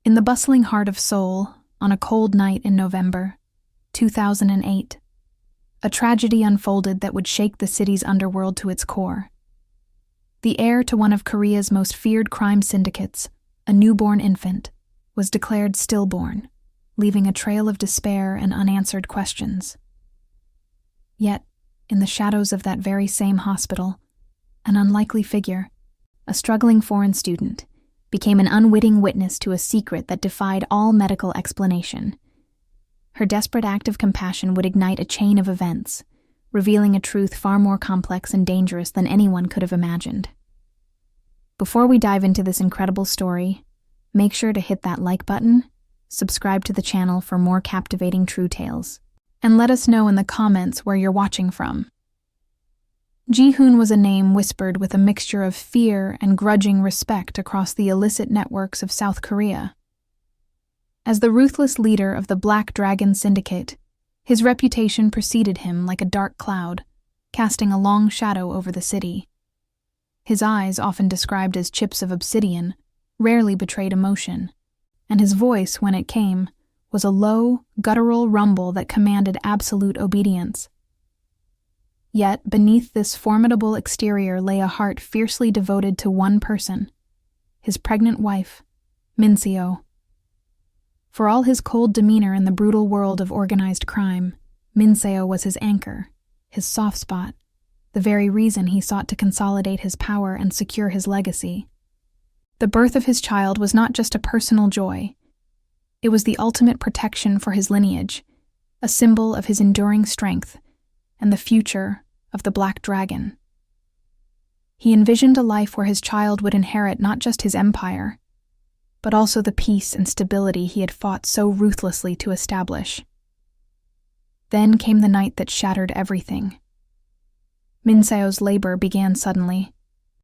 In the bustling heart of Seoul, on a cold night in November 2008, a tragedy unfolded that would shake the city's underworld to its core. The heir to one of Korea's most feared crime syndicates, a newborn infant, was declared stillborn, leaving a trail of despair and unanswered questions. Yet, in the shadows of that very same hospital, an unlikely figure, a struggling foreign student, became an unwitting witness to a secret that defied all medical explanation. Her desperate act of compassion would ignite a chain of events, revealing a truth far more complex and dangerous than anyone could have imagined. Before we dive into this incredible story, make sure to hit that like button, subscribe to the channel for more captivating true tales, and let us know in the comments where you're watching from. Ji-hoon was a name whispered with a mixture of fear and grudging respect across the illicit networks of South Korea. As the ruthless leader of the Black Dragon Syndicate, his reputation preceded him like a dark cloud, casting a long shadow over the city. His eyes, often described as chips of obsidian, rarely betrayed emotion, and his voice, when it came, was a low, guttural rumble that commanded absolute obedience. Yet, beneath this formidable exterior lay a heart fiercely devoted to one person, his pregnant wife, Min-seo. For all his cold demeanor in the brutal world of organized crime, Min-seo was his anchor, his soft spot, the very reason he sought to consolidate his power and secure his legacy. The birth of his child was not just a personal joy. It was the ultimate protection for his lineage, a symbol of his enduring strength and the future of the Black Dragon. He envisioned a life where his child would inherit not just his empire, but also the peace and stability he had fought so ruthlessly to establish. Then came the night that shattered everything. Min-seo's labor began suddenly,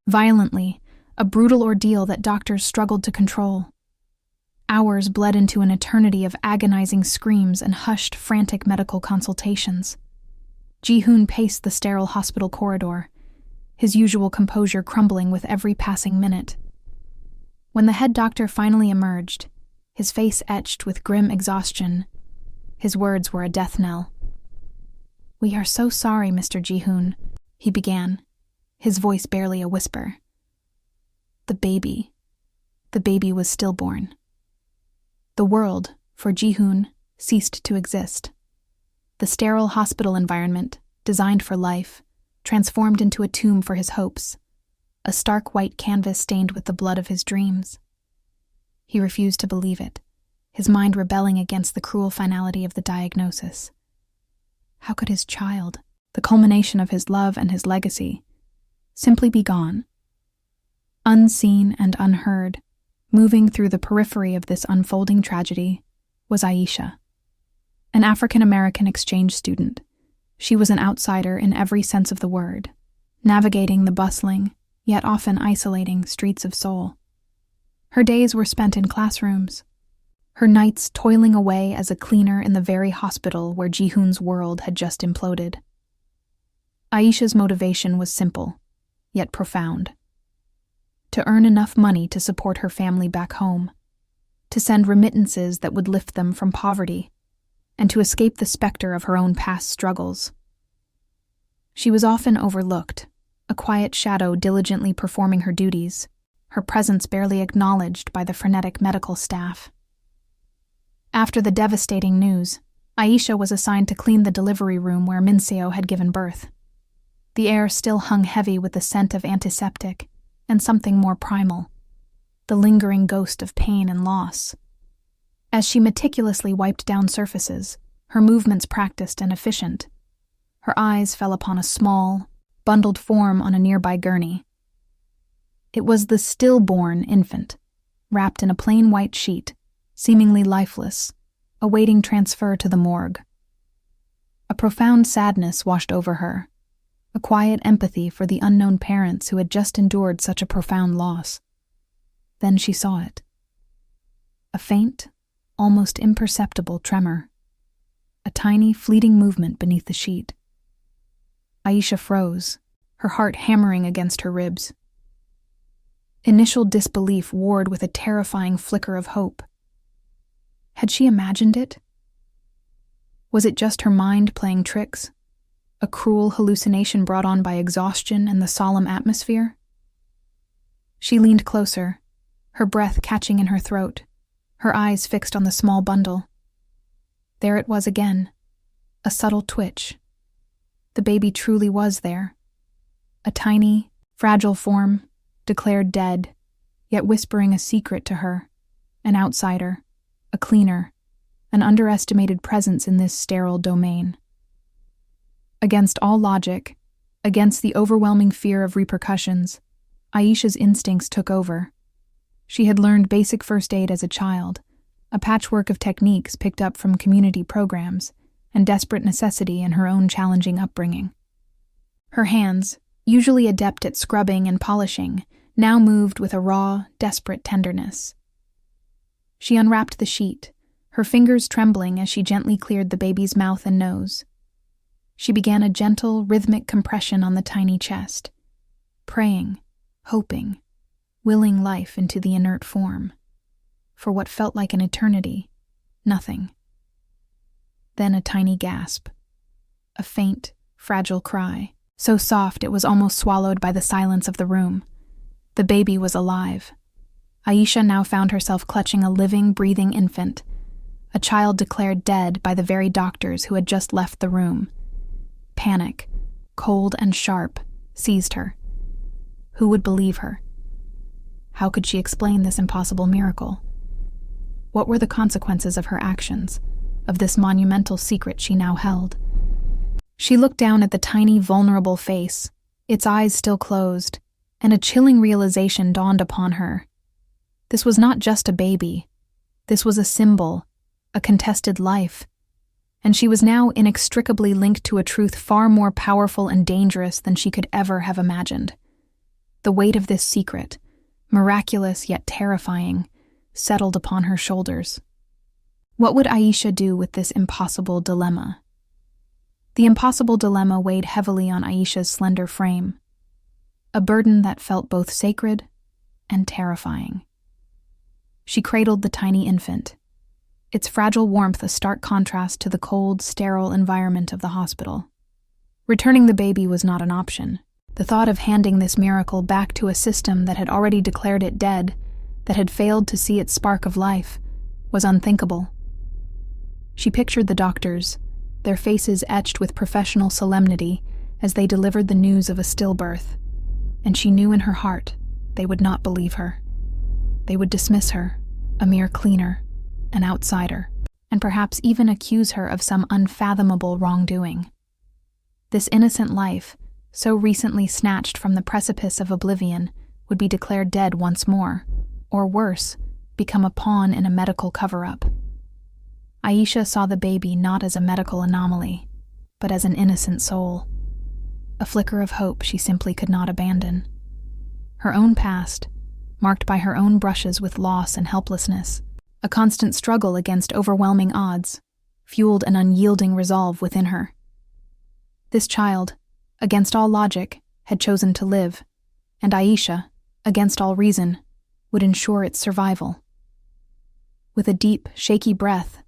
violently, a brutal ordeal that doctors struggled to control. Hours bled into an eternity of agonizing screams and hushed, frantic medical consultations. Ji-hoon paced the sterile hospital corridor, his usual composure crumbling with every passing minute. When the head doctor finally emerged, his face etched with grim exhaustion, his words were a death knell. "We are so sorry, Mr. Ji-hoon," he began, his voice barely a whisper. The baby was stillborn. The world, for Ji-hoon, ceased to exist. The sterile hospital environment, designed for life, transformed into a tomb for his hopes, a stark white canvas stained with the blood of his dreams. He refused to believe it, his mind rebelling against the cruel finality of the diagnosis. How could his child, the culmination of his love and his legacy, simply be gone? Unseen and unheard, moving through the periphery of this unfolding tragedy, was Aisha, an African-American exchange student. She was an outsider in every sense of the word, navigating the bustling, yet often isolating streets of Seoul. Her days were spent in classrooms, her nights toiling away as a cleaner in the very hospital where Ji-hoon's world had just imploded. Aisha's motivation was simple, yet profound. To earn enough money to support her family back home, to send remittances that would lift them from poverty, and to escape the specter of her own past struggles. She was often overlooked, a quiet shadow diligently performing her duties, her presence barely acknowledged by the frenetic medical staff. After the devastating news, Aisha was assigned to clean the delivery room where Min-seo had given birth. The air still hung heavy with the scent of antiseptic and something more primal, the lingering ghost of pain and loss. As she meticulously wiped down surfaces, her movements practiced and efficient, her eyes fell upon a small, bundled form on a nearby gurney. It was the stillborn infant, wrapped in a plain white sheet, seemingly lifeless, awaiting transfer to the morgue. A profound sadness washed over her, a quiet empathy for the unknown parents who had just endured such a profound loss. Then she saw it. A faint, almost imperceptible tremor. A tiny, fleeting movement beneath the sheet. Aisha froze, her heart hammering against her ribs. Initial disbelief warred with a terrifying flicker of hope, Had she imagined it? Was it just her mind playing tricks? A cruel hallucination brought on by exhaustion and the solemn atmosphere? She leaned closer, her breath catching in her throat, her eyes fixed on the small bundle. There it was again, a subtle twitch. The baby truly was there. A tiny, fragile form, declared dead, yet whispering a secret to her, an outsider, a cleaner, an underestimated presence in this sterile domain. Against all logic, against the overwhelming fear of repercussions, Aisha's instincts took over. She had learned basic first aid as a child, a patchwork of techniques picked up from community programs, and desperate necessity in her own challenging upbringing. Her hands, usually adept at scrubbing and polishing, now moved with a raw, desperate tenderness. She unwrapped the sheet, her fingers trembling as she gently cleared the baby's mouth and nose. She began a gentle, rhythmic compression on the tiny chest, praying, hoping, willing life into the inert form. For what felt like an eternity, nothing. Then a tiny gasp. A faint, fragile cry, so soft it was almost swallowed by the silence of the room. The baby was alive. Aisha now found herself clutching a living, breathing infant, a child declared dead by the very doctors who had just left the room. Panic, cold and sharp, seized her. Who would believe her? How could she explain this impossible miracle? What were the consequences of her actions, of this monumental secret she now held? She looked down at the tiny, vulnerable face, its eyes still closed, and a chilling realization dawned upon her. This was not just a baby. This was a symbol, a contested life, and she was now inextricably linked to a truth far more powerful and dangerous than she could ever have imagined. The weight of this secret, miraculous yet terrifying, settled upon her shoulders. What would Aisha do with this impossible dilemma? The impossible dilemma weighed heavily on Aisha's slender frame, a burden that felt both sacred and terrifying. She cradled the tiny infant, its fragile warmth a stark contrast to the cold, sterile environment of the hospital. Returning the baby was not an option. The thought of handing this miracle back to a system that had already declared it dead, that had failed to see its spark of life, was unthinkable. She pictured the doctors, their faces etched with professional solemnity as they delivered the news of a stillbirth, and she knew in her heart they would not believe her. They would dismiss her, a mere cleaner, an outsider, and perhaps even accuse her of some unfathomable wrongdoing. This innocent life, so recently snatched from the precipice of oblivion, would be declared dead once more, or worse, become a pawn in a medical cover-up. Aisha saw the baby not as a medical anomaly, but as an innocent soul, a flicker of hope she simply could not abandon. Her own past, marked by her own brushes with loss and helplessness, a constant struggle against overwhelming odds, fueled an unyielding resolve within her. This child, against all logic, had chosen to live, and Aisha, against all reason, would ensure its survival. With a deep, shaky breath,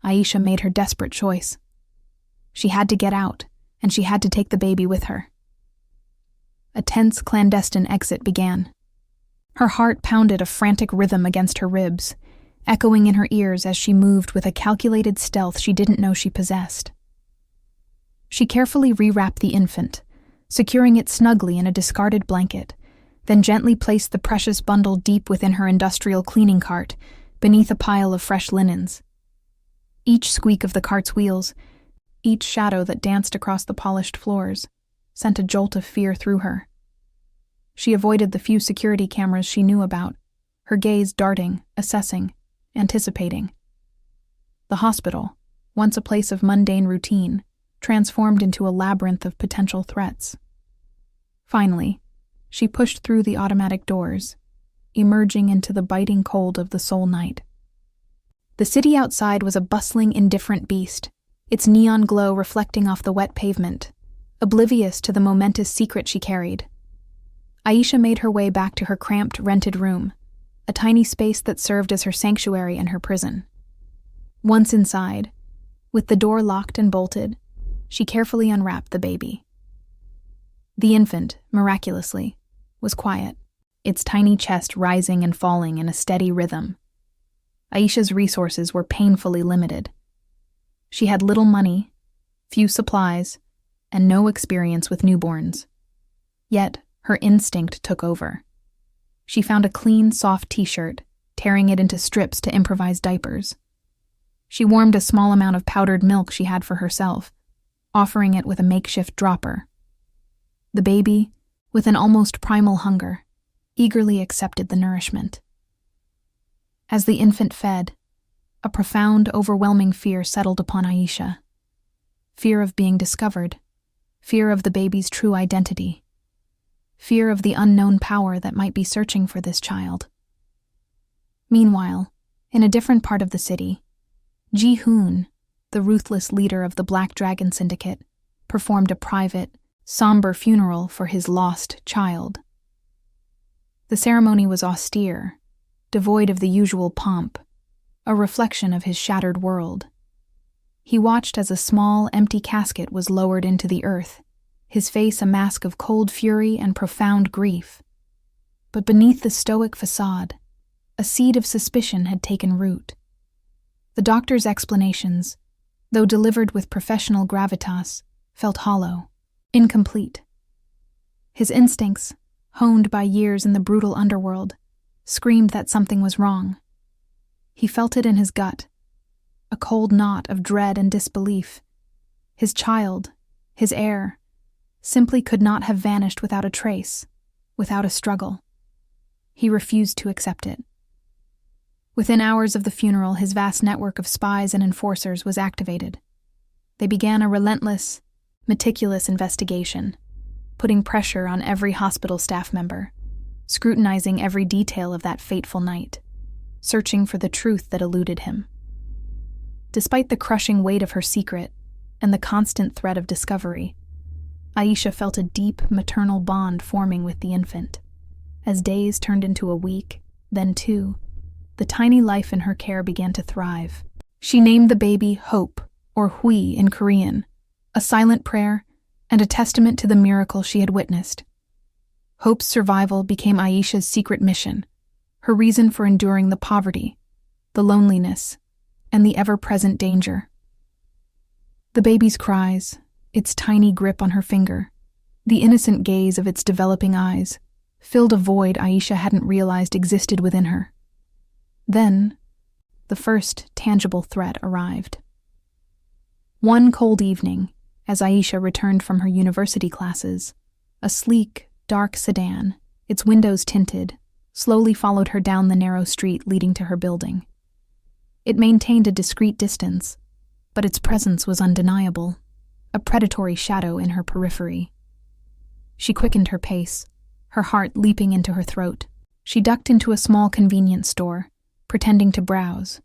Aisha made her desperate choice. She had to get out, and she had to take the baby with her. A tense, clandestine exit began. Her heart pounded a frantic rhythm against her ribs, echoing in her ears as she moved with a calculated stealth she didn't know she possessed. She carefully rewrapped the infant, securing it snugly in a discarded blanket, then gently placed the precious bundle deep within her industrial cleaning cart, beneath a pile of fresh linens. Each squeak of the cart's wheels, each shadow that danced across the polished floors, sent a jolt of fear through her. She avoided the few security cameras she knew about, her gaze darting, assessing, anticipating. The hospital, once a place of mundane routine, transformed into a labyrinth of potential threats. Finally, she pushed through the automatic doors, emerging into the biting cold of the Seoul night. The city outside was a bustling, indifferent beast, its neon glow reflecting off the wet pavement, oblivious to the momentous secret she carried. Aisha made her way back to her cramped, rented room, a tiny space that served as her sanctuary and her prison. Once inside, with the door locked and bolted, she carefully unwrapped the baby. The infant, miraculously, was quiet, its tiny chest rising and falling in a steady rhythm. Aisha's resources were painfully limited. She had little money, few supplies, and no experience with newborns. Yet, her instinct took over. She found a clean, soft t-shirt, tearing it into strips to improvise diapers. She warmed a small amount of powdered milk she had for herself, offering it with a makeshift dropper. The baby, with an almost primal hunger, eagerly accepted the nourishment. As the infant fed, a profound, overwhelming fear settled upon Aisha. Fear of being discovered, fear of the baby's true identity, fear of the unknown power that might be searching for this child. Meanwhile, in a different part of the city, Ji-hoon, the ruthless leader of the Black Dragon Syndicate, performed a private, somber funeral for his lost child. The ceremony was austere, devoid of the usual pomp, a reflection of his shattered world. He watched as a small, empty casket was lowered into the earth, his face a mask of cold fury and profound grief. But beneath the stoic facade, a seed of suspicion had taken root. The doctor's explanations, though delivered with professional gravitas, felt hollow, incomplete. His instincts, honed by years in the brutal underworld, screamed that something was wrong. He felt it in his gut, a cold knot of dread and disbelief. His child, his heir, simply could not have vanished without a trace, without a struggle. He refused to accept it. Within hours of the funeral, his vast network of spies and enforcers was activated. They began a relentless, meticulous investigation, putting pressure on every hospital staff member, scrutinizing every detail of that fateful night, searching for the truth that eluded him. Despite the crushing weight of her secret and the constant threat of discovery, Aisha felt a deep maternal bond forming with the infant. As days turned into a week, then two, the tiny life in her care began to thrive. She named the baby Hope, or Hui in Korean, a silent prayer and a testament to the miracle she had witnessed. Hope's survival became Aisha's secret mission, her reason for enduring the poverty, the loneliness, and the ever-present danger. The baby's cries, its tiny grip on her finger, the innocent gaze of its developing eyes, filled a void Aisha hadn't realized existed within her. Then, the first tangible threat arrived. One cold evening, as Aisha returned from her university classes, a sleek, dark sedan, its windows tinted, slowly followed her down the narrow street leading to her building. It maintained a discreet distance, but its presence was undeniable, a predatory shadow in her periphery. She quickened her pace, her heart leaping into her throat. She ducked into a small convenience store, pretending to browse,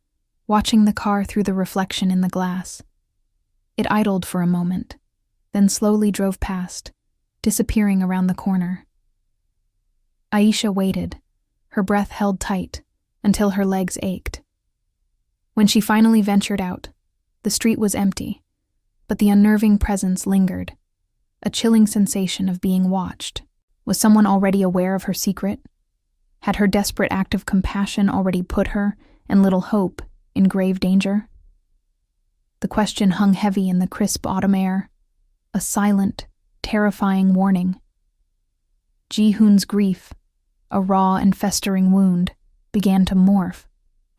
watching the car through the reflection in the glass. It idled for a moment, then slowly drove past, disappearing around the corner. Aisha waited, her breath held tight, until her legs ached. When she finally ventured out, the street was empty, but the unnerving presence lingered, a chilling sensation of being watched. Was someone already aware of her secret? Had her desperate act of compassion already put her, and little Hope, in grave danger? The question hung heavy in the crisp autumn air, a silent, terrifying warning. Ji-hoon's grief, a raw and festering wound, began to morph,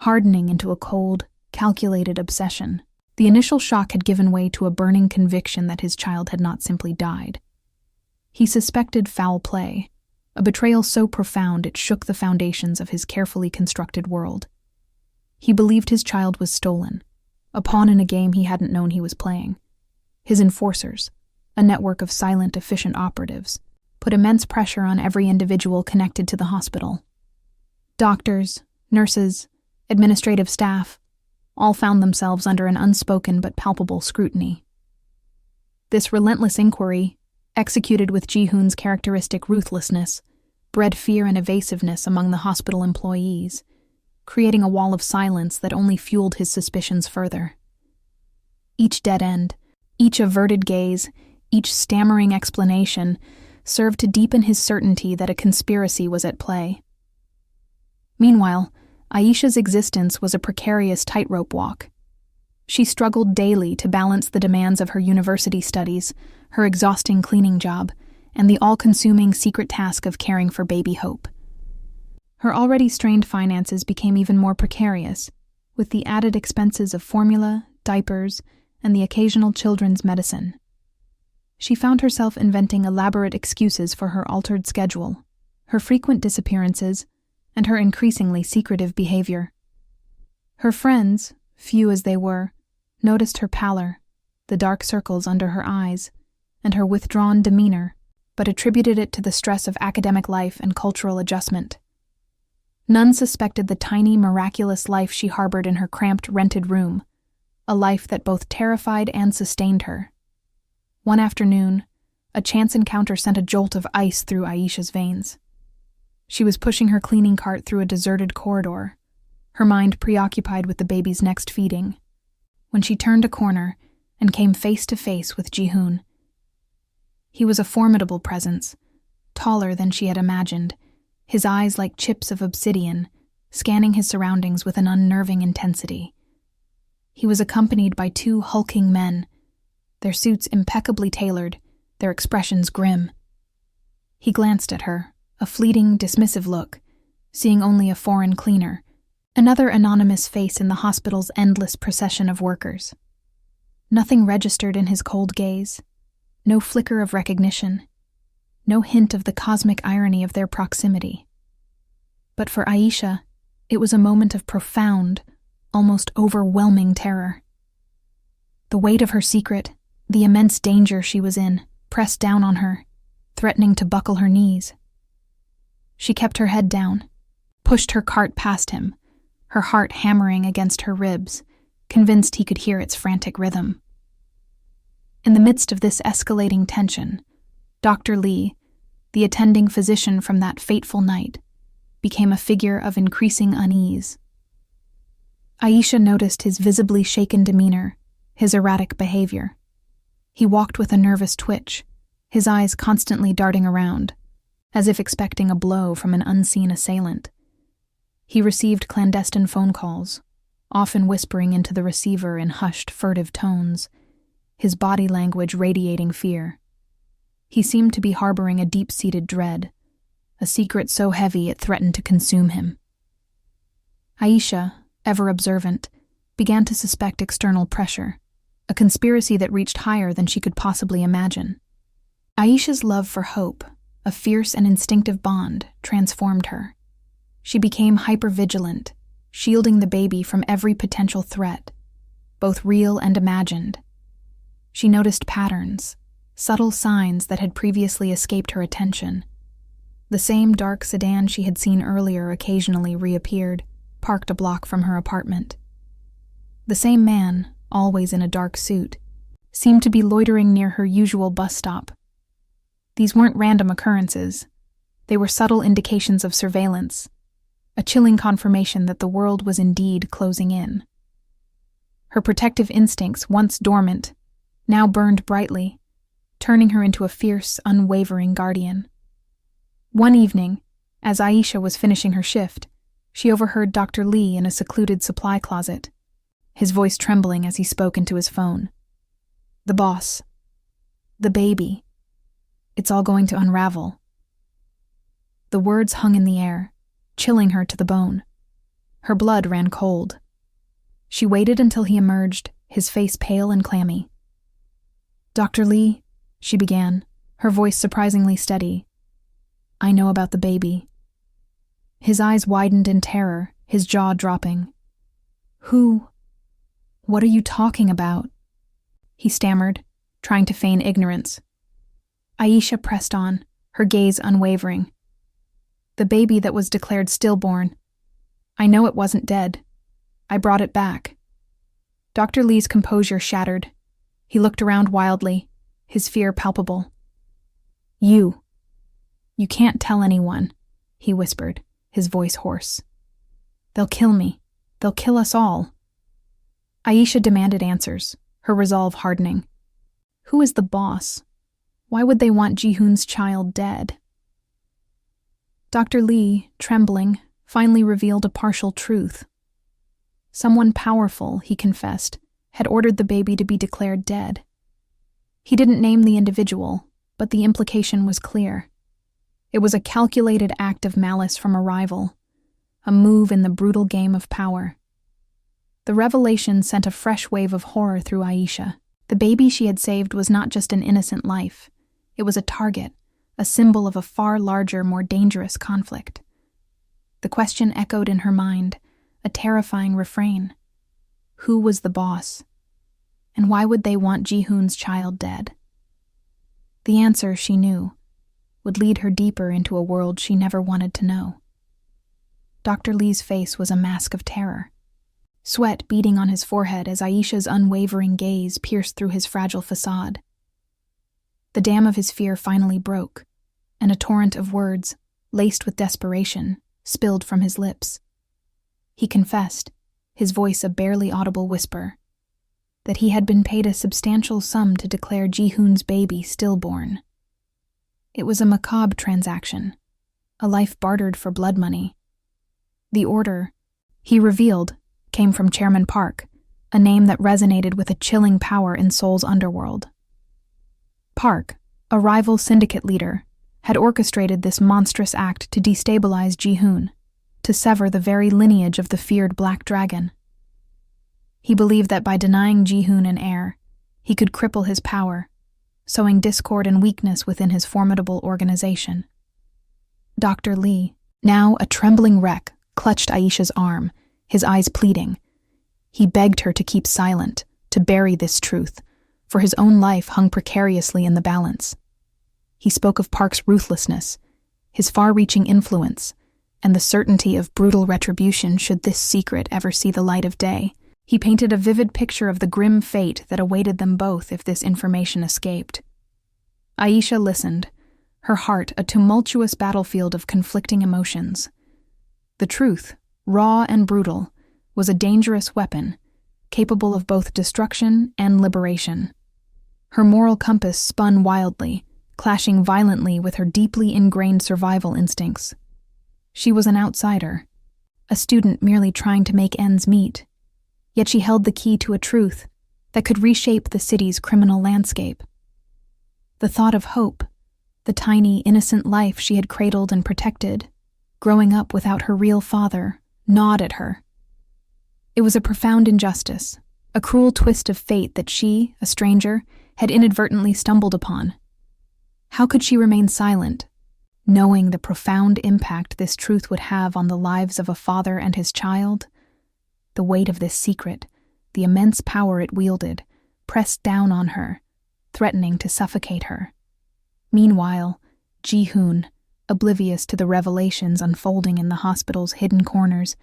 hardening into a cold, calculated obsession. The initial shock had given way to a burning conviction that his child had not simply died. He suspected foul play, a betrayal so profound it shook the foundations of his carefully constructed world. He believed his child was stolen, a pawn in a game he hadn't known he was playing. His enforcers, a network of silent, efficient operatives, put immense pressure on every individual connected to the hospital. Doctors, nurses, administrative staff, all found themselves under an unspoken but palpable scrutiny. This relentless inquiry, executed with Ji-hoon's characteristic ruthlessness, bred fear and evasiveness among the hospital employees, creating a wall of silence that only fueled his suspicions further. Each dead end, each averted gaze, each stammering explanation served to deepen his certainty that a conspiracy was at play. Meanwhile, Aisha's existence was a precarious tightrope walk. She struggled daily to balance the demands of her university studies, her exhausting cleaning job, and the all-consuming secret task of caring for baby Hope. Her already strained finances became even more precarious, with the added expenses of formula, diapers, and the occasional children's medicine. She found herself inventing elaborate excuses for her altered schedule, her frequent disappearances, and her increasingly secretive behavior. Her friends, few as they were, noticed her pallor, the dark circles under her eyes, and her withdrawn demeanor, but attributed it to the stress of academic life and cultural adjustment. None suspected the tiny, miraculous life she harbored in her cramped, rented room, a life that both terrified and sustained her. One afternoon, a chance encounter sent a jolt of ice through Aisha's veins. She was pushing her cleaning cart through a deserted corridor, her mind preoccupied with the baby's next feeding, when she turned a corner and came face to face with Ji-hoon. He was a formidable presence, taller than she had imagined, his eyes like chips of obsidian, scanning his surroundings with an unnerving intensity. He was accompanied by two hulking men, their suits impeccably tailored, their expressions grim. He glanced at her, a fleeting, dismissive look, seeing only a foreign cleaner, another anonymous face in the hospital's endless procession of workers. Nothing registered in his cold gaze, no flicker of recognition, no hint of the cosmic irony of their proximity. But for Aisha, it was a moment of profound, almost overwhelming terror. The weight of her secret, the immense danger she was in, pressed down on her, threatening to buckle her knees. She kept her head down, pushed her cart past him, her heart hammering against her ribs, convinced he could hear its frantic rhythm. In the midst of this escalating tension, Dr. Lee, the attending physician from that fateful night, became a figure of increasing unease. Aisha noticed his visibly shaken demeanor, his erratic behavior. He walked with a nervous twitch, his eyes constantly darting around, as if expecting a blow from an unseen assailant. He received clandestine phone calls, often whispering into the receiver in hushed, furtive tones, his body language radiating fear. He seemed to be harboring a deep-seated dread, a secret so heavy it threatened to consume him. Aisha, ever observant, began to suspect external pressure, a conspiracy that reached higher than she could possibly imagine. Aisha's love for Hope, a fierce and instinctive bond, transformed her. She became hypervigilant, shielding the baby from every potential threat, both real and imagined. She noticed patterns, subtle signs that had previously escaped her attention. The same dark sedan she had seen earlier occasionally reappeared, parked a block from her apartment. The same man, always in a dark suit, seemed to be loitering near her usual bus stop. These weren't random occurrences. They were subtle indications of surveillance, a chilling confirmation that the world was indeed closing in. Her protective instincts, once dormant, now burned brightly, turning her into a fierce, unwavering guardian. One evening, as Aisha was finishing her shift, she overheard Dr. Lee in a secluded supply closet, his voice trembling as he spoke into his phone. "The boss. The baby. It's all going to unravel." The words hung in the air, chilling her to the bone. Her blood ran cold. She waited until he emerged, his face pale and clammy. "Dr. Lee," she began, her voice surprisingly steady. "I know about the baby." His eyes widened in terror, his jaw dropping. "Who? What are you talking about?" he stammered, trying to feign ignorance. Aisha pressed on, her gaze unwavering. "The baby that was declared stillborn. I know it wasn't dead. I brought it back." Dr. Lee's composure shattered. He looked around wildly, his fear palpable. You can't tell anyone," he whispered, his voice hoarse. They'll kill me. They'll kill us all. Aisha demanded answers, her resolve hardening. Who is the boss? Why would they want Ji-hoon's child dead? Dr. Lee, trembling, finally revealed a partial truth. Someone powerful, he confessed, had ordered the baby to be declared dead. He didn't name the individual, but the implication was clear. It was a calculated act of malice from a rival, a move in the brutal game of power. The revelation sent a fresh wave of horror through Aisha. The baby she had saved was not just an innocent life. It was a target, a symbol of a far larger, more dangerous conflict. The question echoed in her mind, a terrifying refrain. Who was the boss? And why would they want Ji-hoon's child dead? The answer, she knew, would lead her deeper into a world she never wanted to know. Dr. Lee's face was a mask of terror, sweat beading on his forehead as Aisha's unwavering gaze pierced through his fragile facade. The dam of his fear finally broke, and a torrent of words, laced with desperation, spilled from his lips. He confessed, his voice a barely audible whisper, that he had been paid a substantial sum to declare Ji-hoon's baby stillborn. It was a macabre transaction, a life bartered for blood money. The order, he revealed, came from Chairman Park, a name that resonated with a chilling power in Seoul's underworld. Park, a rival syndicate leader, had orchestrated this monstrous act to destabilize Ji-hoon, to sever the very lineage of the feared Black Dragon. He believed that by denying Ji-hoon an heir, he could cripple his power, sowing discord and weakness within his formidable organization. Dr. Lee, now a trembling wreck, clutched Aisha's arm, his eyes pleading. He begged her to keep silent, to bury this truth, for his own life hung precariously in the balance. He spoke of Park's ruthlessness, his far-reaching influence, and the certainty of brutal retribution should this secret ever see the light of day. He painted a vivid picture of the grim fate that awaited them both if this information escaped. Aisha listened, her heart a tumultuous battlefield of conflicting emotions. The truth, raw and brutal, was a dangerous weapon, capable of both destruction and liberation. Her moral compass spun wildly, clashing violently with her deeply ingrained survival instincts. She was an outsider, a student merely trying to make ends meet, yet she held the key to a truth that could reshape the city's criminal landscape. The thought of hope, the tiny, innocent life she had cradled and protected, growing up without her real father, gnawed at her. It was a profound injustice, a cruel twist of fate that she, a stranger, had inadvertently stumbled upon. How could she remain silent, knowing the profound impact this truth would have on the lives of a father and his child? The weight of this secret, the immense power it wielded, pressed down on her, threatening to suffocate her. Meanwhile, Ji-hoon, oblivious to the revelations unfolding in the hospital's hidden corners,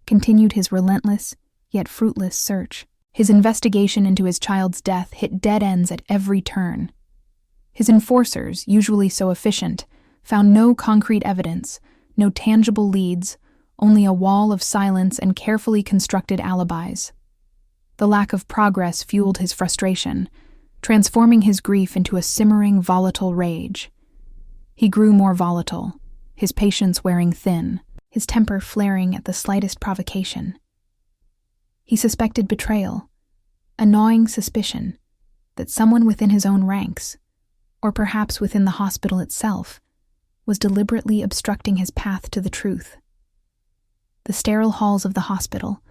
continued his relentless, yet fruitless search. His investigation into his child's death hit dead ends at every turn. His enforcers, usually so efficient, found no concrete evidence, no tangible leads, only a wall of silence and carefully constructed alibis. The lack of progress fueled his frustration, transforming his grief into a simmering, volatile rage. He grew more volatile, his patience wearing thin, his temper flaring at the slightest provocation. He suspected betrayal, a gnawing suspicion that someone within his own ranks, or perhaps within the hospital itself, was deliberately obstructing his path to the truth. The sterile halls of the hospital,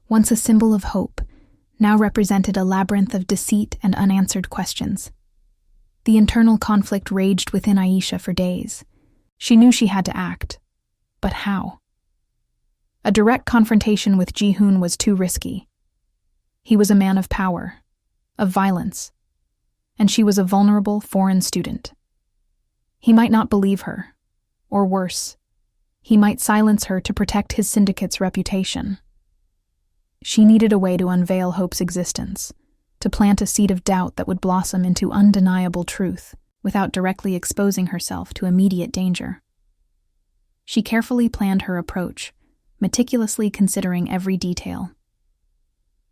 once a symbol of hope, now represented a labyrinth of deceit and unanswered questions. The internal conflict raged within Aisha for days. She knew she had to act, but how? A direct confrontation with Ji-hoon was too risky. He was a man of power, of violence, and she was a vulnerable foreign student. He might not believe her, or worse, he might silence her to protect his syndicate's reputation. She needed a way to unveil Hope's existence, to plant a seed of doubt that would blossom into undeniable truth without directly exposing herself to immediate danger. She carefully planned her approach, meticulously considering every detail.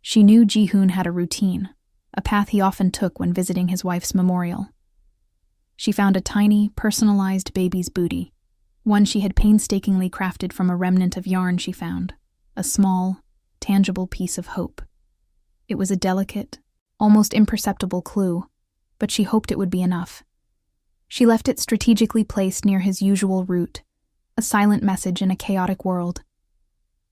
She knew Ji-hoon had a routine, a path he often took when visiting his wife's memorial. She found a tiny, personalized baby's booty, one she had painstakingly crafted from a remnant of yarn she found, a small, tangible piece of hope. It was a delicate, almost imperceptible clue, but she hoped it would be enough. She left it strategically placed near his usual route, a silent message in a chaotic world.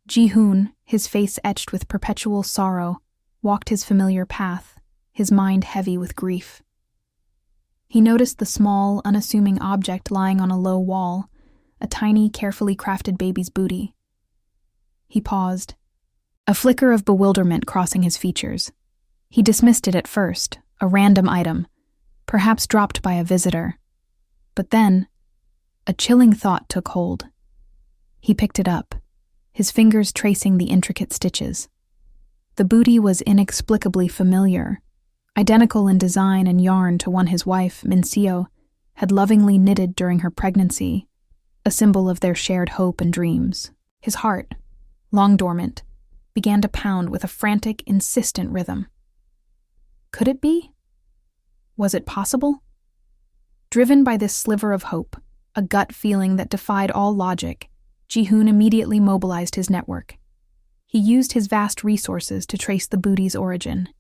Ji-hoon, his face etched with perpetual sorrow, walked his familiar path, his mind heavy with grief. He noticed the small, unassuming object lying on a low wall, a tiny, carefully crafted baby's booty. He paused, a flicker of bewilderment crossing his features. He dismissed it at first, a random item, perhaps dropped by a visitor. But then, a chilling thought took hold. He picked it up, his fingers tracing the intricate stitches. The booty was inexplicably familiar, identical in design and yarn to one his wife, Min-seo, had lovingly knitted during her pregnancy, a symbol of their shared hope and dreams. His heart, long dormant, began to pound with a frantic, insistent rhythm. Could it be? Was it possible? Driven by this sliver of hope, a gut feeling that defied all logic, Ji-hoon immediately mobilized his network. He used his vast resources to trace the booty's origin.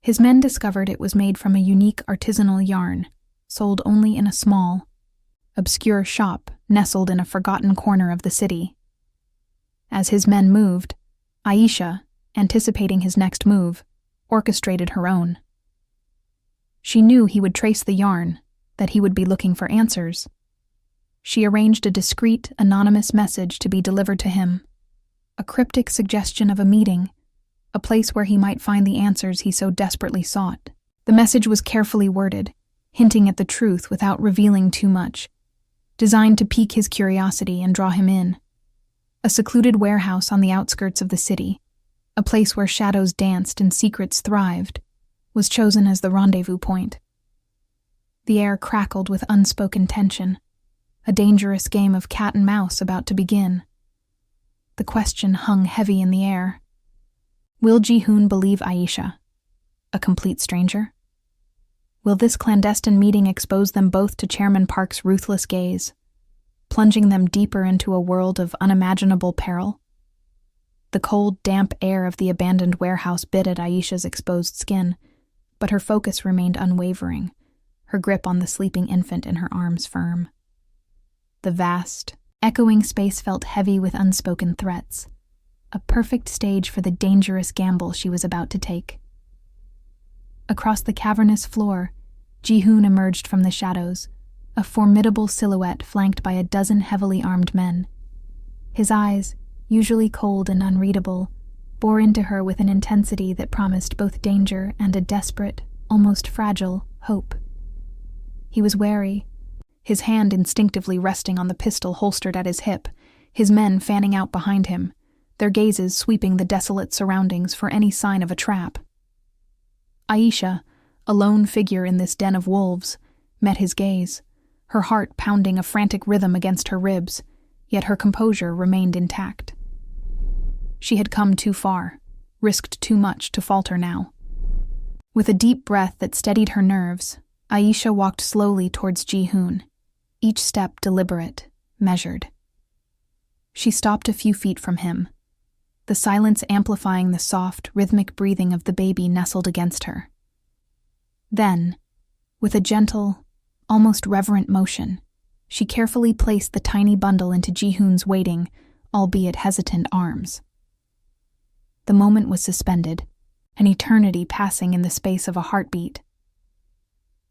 His men discovered it was made from a unique artisanal yarn, sold only in a small, obscure shop nestled in a forgotten corner of the city. As his men moved, Aisha, anticipating his next move, orchestrated her own. She knew he would trace the yarn, that he would be looking for answers. She arranged a discreet, anonymous message to be delivered to him, a cryptic suggestion of a meeting, a place where he might find the answers he so desperately sought. The message was carefully worded, hinting at the truth without revealing too much, designed to pique his curiosity and draw him in. A secluded warehouse on the outskirts of the city, a place where shadows danced and secrets thrived, was chosen as the rendezvous point. The air crackled with unspoken tension, a dangerous game of cat and mouse about to begin. The question hung heavy in the air. Will Ji-hoon believe Aisha, a complete stranger? Will this clandestine meeting expose them both to Chairman Park's ruthless gaze, plunging them deeper into a world of unimaginable peril? The cold, damp air of the abandoned warehouse bit at Aisha's exposed skin, but her focus remained unwavering, her grip on the sleeping infant in her arms firm. The vast, echoing space felt heavy with unspoken threats, a perfect stage for the dangerous gamble she was about to take. Across the cavernous floor, Ji-hoon emerged from the shadows, a formidable silhouette flanked by a dozen heavily armed men. His eyes, usually cold and unreadable, bore into her with an intensity that promised both danger and a desperate, almost fragile, hope. He was wary, his hand instinctively resting on the pistol holstered at his hip, his men fanning out behind him, their gazes sweeping the desolate surroundings for any sign of a trap. Aisha, a lone figure in this den of wolves, met his gaze, her heart pounding a frantic rhythm against her ribs, yet her composure remained intact. She had come too far, risked too much to falter now. With a deep breath that steadied her nerves, Aisha walked slowly towards Ji-hoon, each step deliberate, measured. She stopped a few feet from him, the silence amplifying the soft, rhythmic breathing of the baby nestled against her. Then, with a gentle, almost reverent motion, she carefully placed the tiny bundle into Ji-hoon's waiting, albeit hesitant arms. The moment was suspended, an eternity passing in the space of a heartbeat.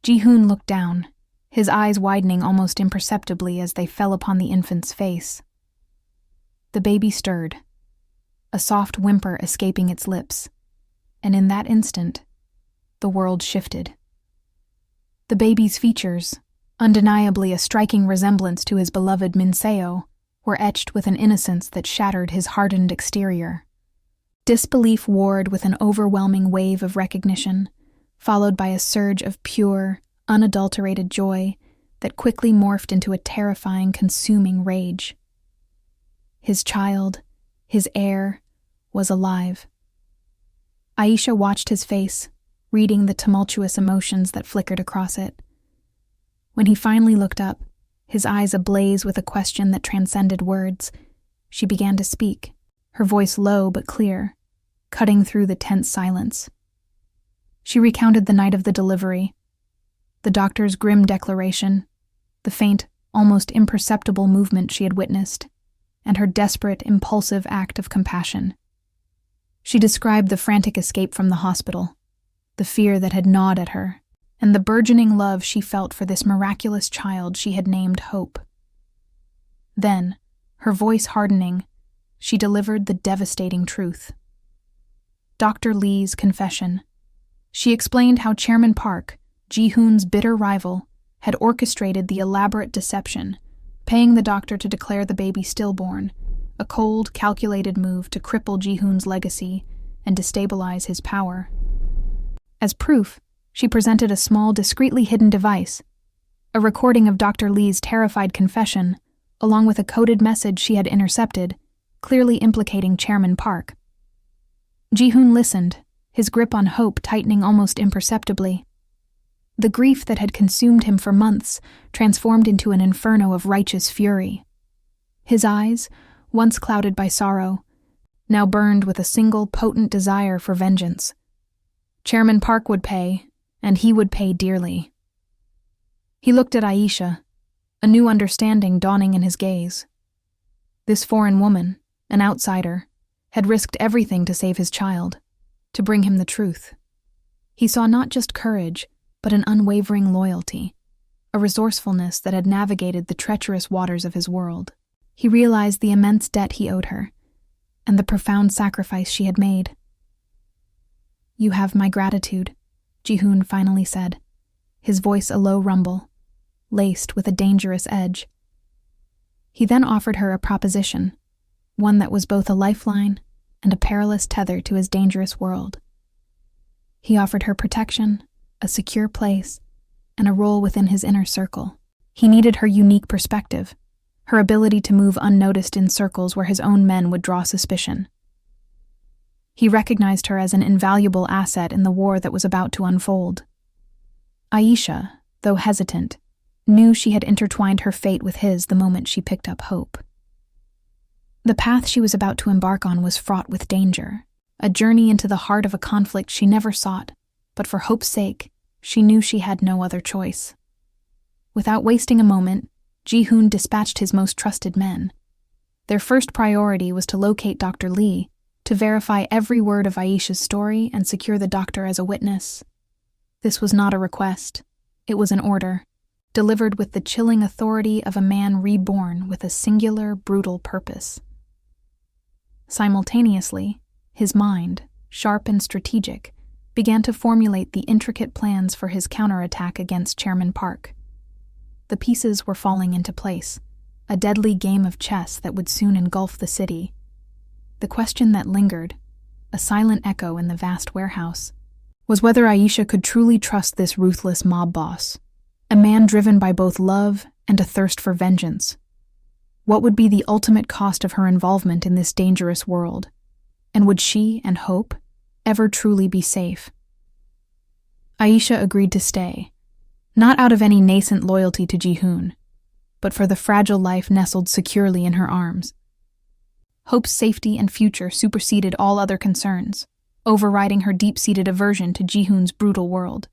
Ji-hoon looked down, his eyes widening almost imperceptibly as they fell upon the infant's face. The baby stirred, a soft whimper escaping its lips, and in that instant, the world shifted. The baby's features, undeniably a striking resemblance to his beloved Min-seo, were etched with an innocence that shattered his hardened exterior. Disbelief warred with an overwhelming wave of recognition, followed by a surge of pure, unadulterated joy that quickly morphed into a terrifying, consuming rage. His child, His air was alive. Aisha watched his face, reading the tumultuous emotions that flickered across it. When he finally looked up, his eyes ablaze with a question that transcended words, she began to speak, her voice low but clear, cutting through the tense silence. She recounted the night of the delivery, the doctor's grim declaration, the faint, almost imperceptible movement she had witnessed, and her desperate, impulsive act of compassion. She described the frantic escape from the hospital, the fear that had gnawed at her, and the burgeoning love she felt for this miraculous child she had named Hope. Then, her voice hardening, she delivered the devastating truth. Dr. Lee's confession. She explained how Chairman Park, Ji-hoon's bitter rival, had orchestrated the elaborate deception, paying the doctor to declare the baby stillborn, a cold, calculated move to cripple Ji-hoon's legacy and destabilize his power. As proof, she presented a small, discreetly hidden device, a recording of Dr. Lee's terrified confession, along with a coded message she had intercepted, clearly implicating Chairman Park. Ji-hoon listened, his grip on Hope tightening almost imperceptibly. The grief that had consumed him for months transformed into an inferno of righteous fury. His eyes, once clouded by sorrow, now burned with a single potent desire for vengeance. Chairman Park would pay, and he would pay dearly. He looked at Aisha, a new understanding dawning in his gaze. This foreign woman, an outsider, had risked everything to save his child, to bring him the truth. He saw not just courage, but an unwavering loyalty, a resourcefulness that had navigated the treacherous waters of his world. He realized the immense debt he owed her, and the profound sacrifice she had made. "You have my gratitude," Ji-hoon finally said, his voice a low rumble, laced with a dangerous edge. He then offered her a proposition, one that was both a lifeline and a perilous tether to his dangerous world. He offered her protection, a secure place, and a role within his inner circle. He needed her unique perspective, her ability to move unnoticed in circles where his own men would draw suspicion. He recognized her as an invaluable asset in the war that was about to unfold. Aisha, though hesitant, knew she had intertwined her fate with his the moment she picked up Hope. The path she was about to embark on was fraught with danger, a journey into the heart of a conflict she never sought, but for Hope's sake, she knew she had no other choice. Without wasting a moment, Ji-hoon dispatched his most trusted men. Their first priority was to locate Dr. Lee, to verify every word of Aisha's story and secure the doctor as a witness. This was not a request. It was an order, delivered with the chilling authority of a man reborn with a singular, brutal purpose. Simultaneously, his mind, sharp and strategic, began to formulate the intricate plans for his counterattack against Chairman Park. The pieces were falling into place, a deadly game of chess that would soon engulf the city. The question that lingered, a silent echo in the vast warehouse, was whether Aisha could truly trust this ruthless mob boss, a man driven by both love and a thirst for vengeance. What would be the ultimate cost of her involvement in this dangerous world? And would she and Hope ever truly be safe? Aisha agreed to stay, not out of any nascent loyalty to Ji-hoon, but for the fragile life nestled securely in her arms. Hope's safety and future superseded all other concerns, overriding her deep-seated aversion to Ji-hoon's brutal world.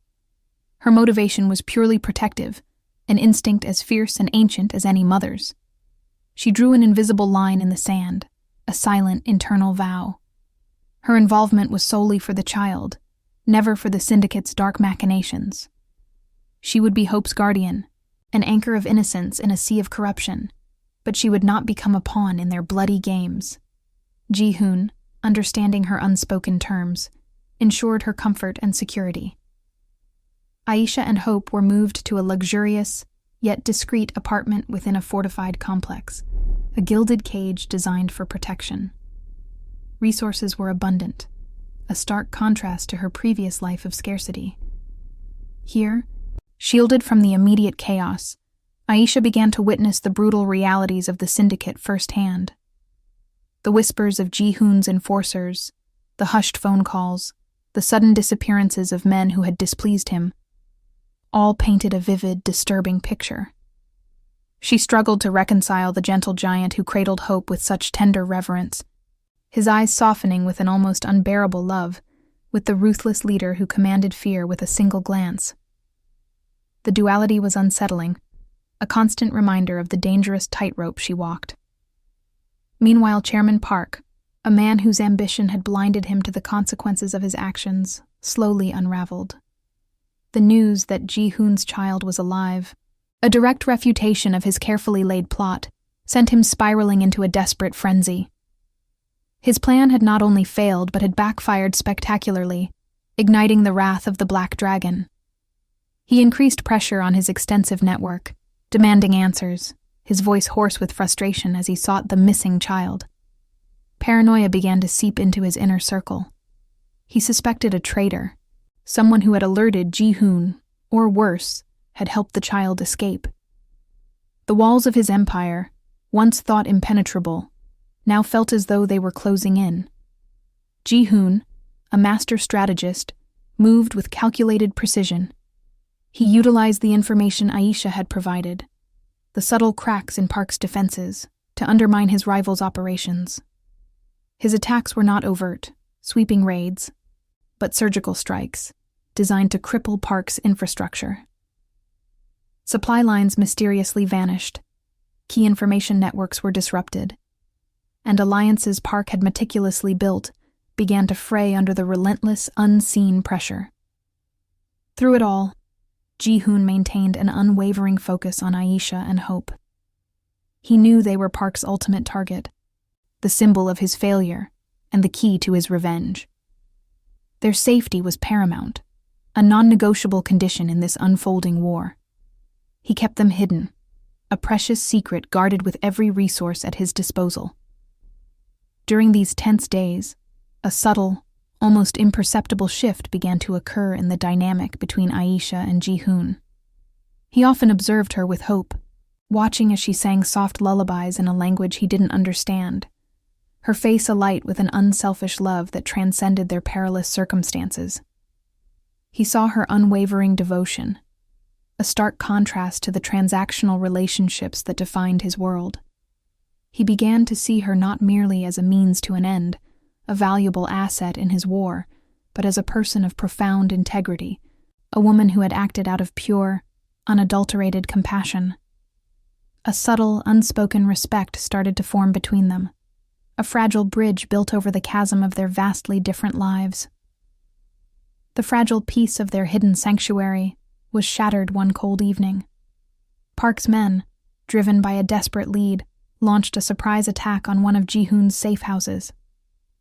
Her motivation was purely protective, an instinct as fierce and ancient as any mother's. She drew an invisible line in the sand, a silent internal vow. Her involvement was solely for the child, never for the syndicate's dark machinations. She would be Hope's guardian, an anchor of innocence in a sea of corruption, but she would not become a pawn in their bloody games. Ji-hoon, understanding her unspoken terms, ensured her comfort and security. Aisha and Hope were moved to a luxurious, yet discreet apartment within a fortified complex, a gilded cage designed for protection. Resources were abundant, a stark contrast to her previous life of scarcity. Here, shielded from the immediate chaos, Aisha began to witness the brutal realities of the syndicate firsthand. The whispers of Ji-hoon's enforcers, the hushed phone calls, the sudden disappearances of men who had displeased him, all painted a vivid, disturbing picture. She struggled to reconcile the gentle giant who cradled hope with such tender reverence, his eyes softening with an almost unbearable love, with the ruthless leader who commanded fear with a single glance. The duality was unsettling, a constant reminder of the dangerous tightrope she walked. Meanwhile, Chairman Park, a man whose ambition had blinded him to the consequences of his actions, slowly unraveled. The news that Ji-hoon's child was alive, a direct refutation of his carefully laid plot, sent him spiraling into a desperate frenzy. His plan had not only failed but had backfired spectacularly, igniting the wrath of the Black Dragon. He increased pressure on his extensive network, demanding answers, his voice hoarse with frustration as he sought the missing child. Paranoia began to seep into his inner circle. He suspected a traitor, someone who had alerted Ji-hoon, or worse, had helped the child escape. The walls of his empire, once thought impenetrable, now felt as though they were closing in. Ji-hoon, a master strategist, moved with calculated precision. He utilized the information Aisha had provided, the subtle cracks in Park's defenses, to undermine his rival's operations. His attacks were not overt, sweeping raids, but surgical strikes, designed to cripple Park's infrastructure. Supply lines mysteriously vanished, key information networks were disrupted, and alliances Park had meticulously built began to fray under the relentless, unseen pressure. Through it all, Ji-hoon maintained an unwavering focus on Aisha and Hope. He knew they were Park's ultimate target, the symbol of his failure and the key to his revenge. Their safety was paramount, a non-negotiable condition in this unfolding war. He kept them hidden, a precious secret guarded with every resource at his disposal. During these tense days, a subtle, almost imperceptible shift began to occur in the dynamic between Aisha and Ji-hoon. He often observed her with Hope, watching as she sang soft lullabies in a language he didn't understand, her face alight with an unselfish love that transcended their perilous circumstances. He saw her unwavering devotion, a stark contrast to the transactional relationships that defined his world. He began to see her not merely as a means to an end, a valuable asset in his war, but as a person of profound integrity, a woman who had acted out of pure, unadulterated compassion. A subtle, unspoken respect started to form between them, a fragile bridge built over the chasm of their vastly different lives. The fragile peace of their hidden sanctuary was shattered one cold evening. Park's men, driven by a desperate lead, launched a surprise attack on one of Ji-hoon's safe houses.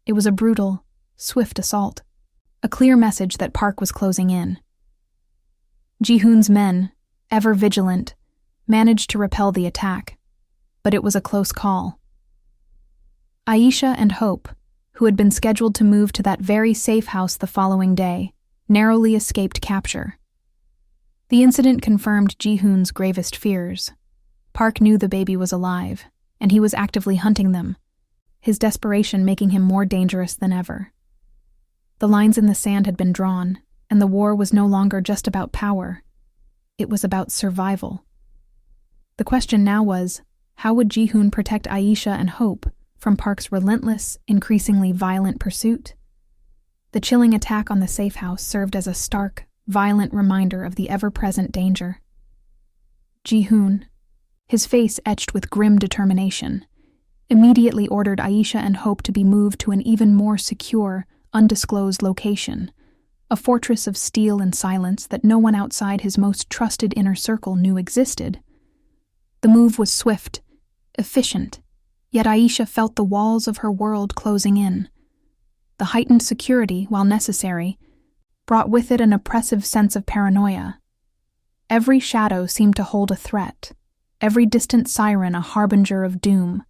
It was a brutal, swift assault, a clear message that Park was closing in. Ji-hoon's men, ever vigilant, managed to repel the attack, but it was a close call. Aisha and Hope, who had been scheduled to move to that very safe house the following day, narrowly escaped capture. The incident confirmed Ji-hoon's gravest fears. Park knew the baby was alive, and he was actively hunting them, his desperation making him more dangerous than ever. The lines in the sand had been drawn, and the war was no longer just about power. It was about survival. The question now was, how would Ji-hoon protect Aisha and Hope from Park's relentless, increasingly violent pursuit? The chilling attack on the safe house served as a stark, violent reminder of the ever-present danger. Ji-hoon, his face etched with grim determination, immediately ordered Aisha and Hope to be moved to an even more secure, undisclosed location, a fortress of steel and silence that no one outside his most trusted inner circle knew existed. The move was swift, efficient, yet Aisha felt the walls of her world closing in. The heightened security, while necessary, brought with it an oppressive sense of paranoia. Every shadow seemed to hold a threat, every distant siren a harbinger of doom.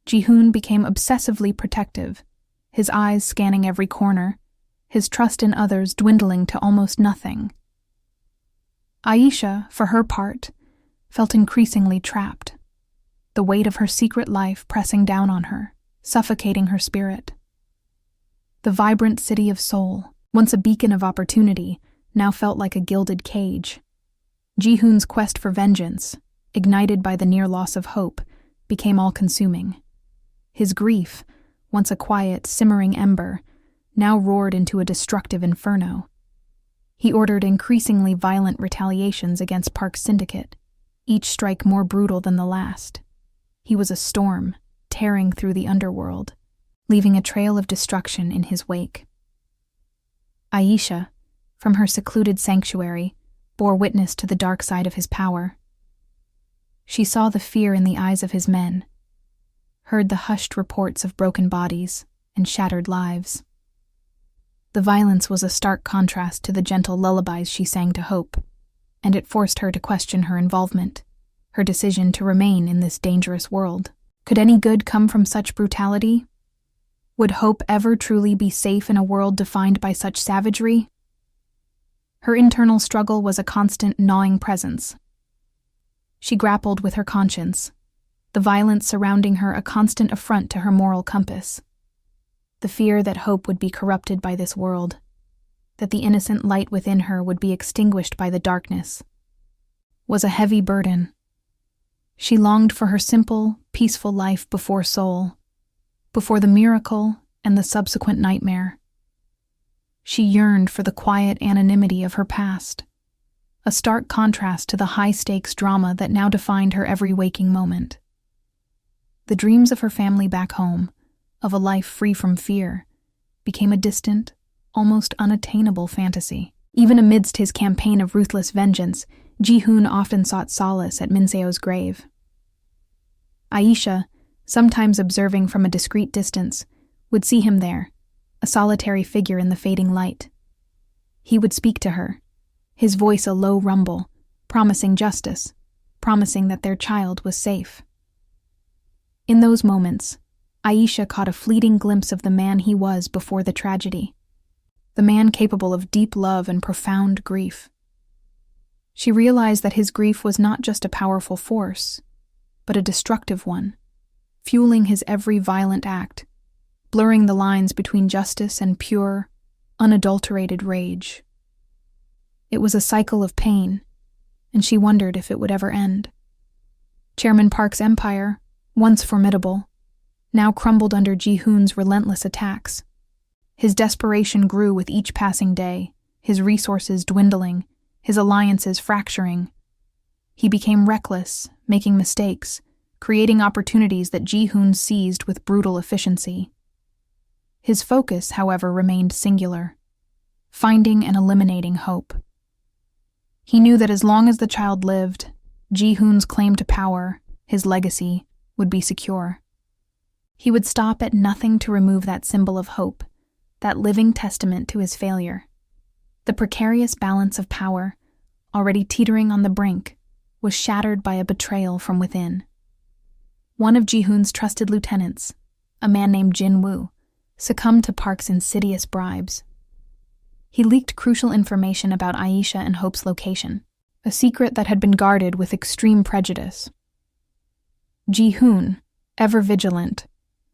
Ji-hoon became obsessively protective, his eyes scanning every corner, his trust in others dwindling to almost nothing. Aisha, for her part, felt increasingly trapped, the weight of her secret life pressing down on her, suffocating her spirit. The vibrant city of Seoul, once a beacon of opportunity, now felt like a gilded cage. Ji-hoon's quest for vengeance, ignited by the near loss of hope, became all-consuming. His grief, once a quiet, simmering ember, now roared into a destructive inferno. He ordered increasingly violent retaliations against Park's syndicate, each strike more brutal than the last. He was a storm, tearing through the underworld, leaving a trail of destruction in his wake. Aisha, from her secluded sanctuary, bore witness to the dark side of his power. She saw the fear in the eyes of his men, heard the hushed reports of broken bodies and shattered lives. The violence was a stark contrast to the gentle lullabies she sang to hope, and it forced her to question her involvement, her decision to remain in this dangerous world. Could any good come from such brutality? Would hope ever truly be safe in a world defined by such savagery? Her internal struggle was a constant gnawing presence. She grappled with her conscience, the violence surrounding her a constant affront to her moral compass. The fear that hope would be corrupted by this world, that the innocent light within her would be extinguished by the darkness, was a heavy burden. She longed for her simple, peaceful life before Seoul, before the miracle and the subsequent nightmare. She yearned for the quiet anonymity of her past, a stark contrast to the high-stakes drama that now defined her every waking moment. The dreams of her family back home, of a life free from fear, became a distant, almost unattainable fantasy. Even amidst his campaign of ruthless vengeance, Ji-hoon often sought solace at Min-seo's grave. Aisha, sometimes observing from a discreet distance, would see him there, a solitary figure in the fading light. He would speak to her, his voice a low rumble, promising justice, promising that their child was safe. In those moments, Aisha caught a fleeting glimpse of the man he was before the tragedy, the man capable of deep love and profound grief. She realized that his grief was not just a powerful force, but a destructive one, fueling his every violent act, blurring the lines between justice and pure, unadulterated rage. It was a cycle of pain, and she wondered if it would ever end. Chairman Park's empire, once formidable, now crumbled under Ji-hoon's relentless attacks. His desperation grew with each passing day, his resources dwindling, his alliances fracturing. He became reckless, making mistakes, creating opportunities that Ji-hoon seized with brutal efficiency. His focus, however, remained singular, finding and eliminating hope. He knew that as long as the child lived, Ji-hoon's claim to power, his legacy, would be secure. He would stop at nothing to remove that symbol of hope, that living testament to his failure. The precarious balance of power, already teetering on the brink, was shattered by a betrayal from within. One of Ji-hoon's trusted lieutenants, a man named Jin-woo, succumbed to Park's insidious bribes. He leaked crucial information about Aisha and Hope's location, a secret that had been guarded with extreme prejudice. Ji-hoon, ever vigilant,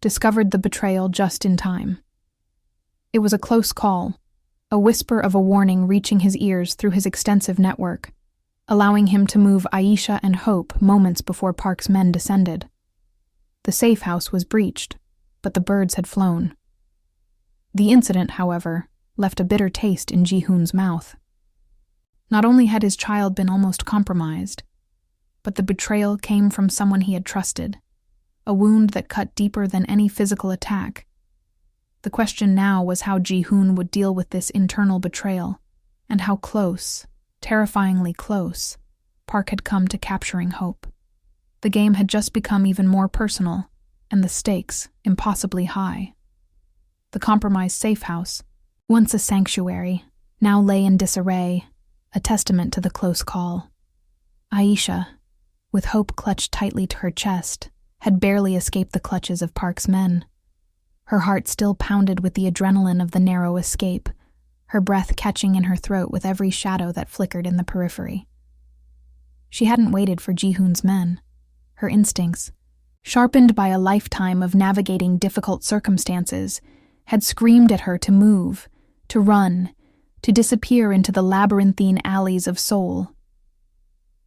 discovered the betrayal just in time. It was a close call, a whisper of a warning reaching his ears through his extensive network, allowing him to move Aisha and Hope moments before Park's men descended. The safe house was breached, but the birds had flown. The incident, however, left a bitter taste in Ji-hoon's mouth. Not only had his child been almost compromised, but the betrayal came from someone he had trusted, a wound that cut deeper than any physical attack. The question now was how Ji-hoon would deal with this internal betrayal, and how close, terrifyingly close, Park had come to capturing Hope. The game had just become even more personal, and the stakes impossibly high. The compromised safe house, once a sanctuary, now lay in disarray, a testament to the close call. Aisha, with Hope clutched tightly to her chest, had barely escaped the clutches of Park's men. Her heart still pounded with the adrenaline of the narrow escape, her breath catching in her throat with every shadow that flickered in the periphery. She hadn't waited for Ji-hoon's men. Her instincts, sharpened by a lifetime of navigating difficult circumstances, had screamed at her to move, to run, to disappear into the labyrinthine alleys of Seoul.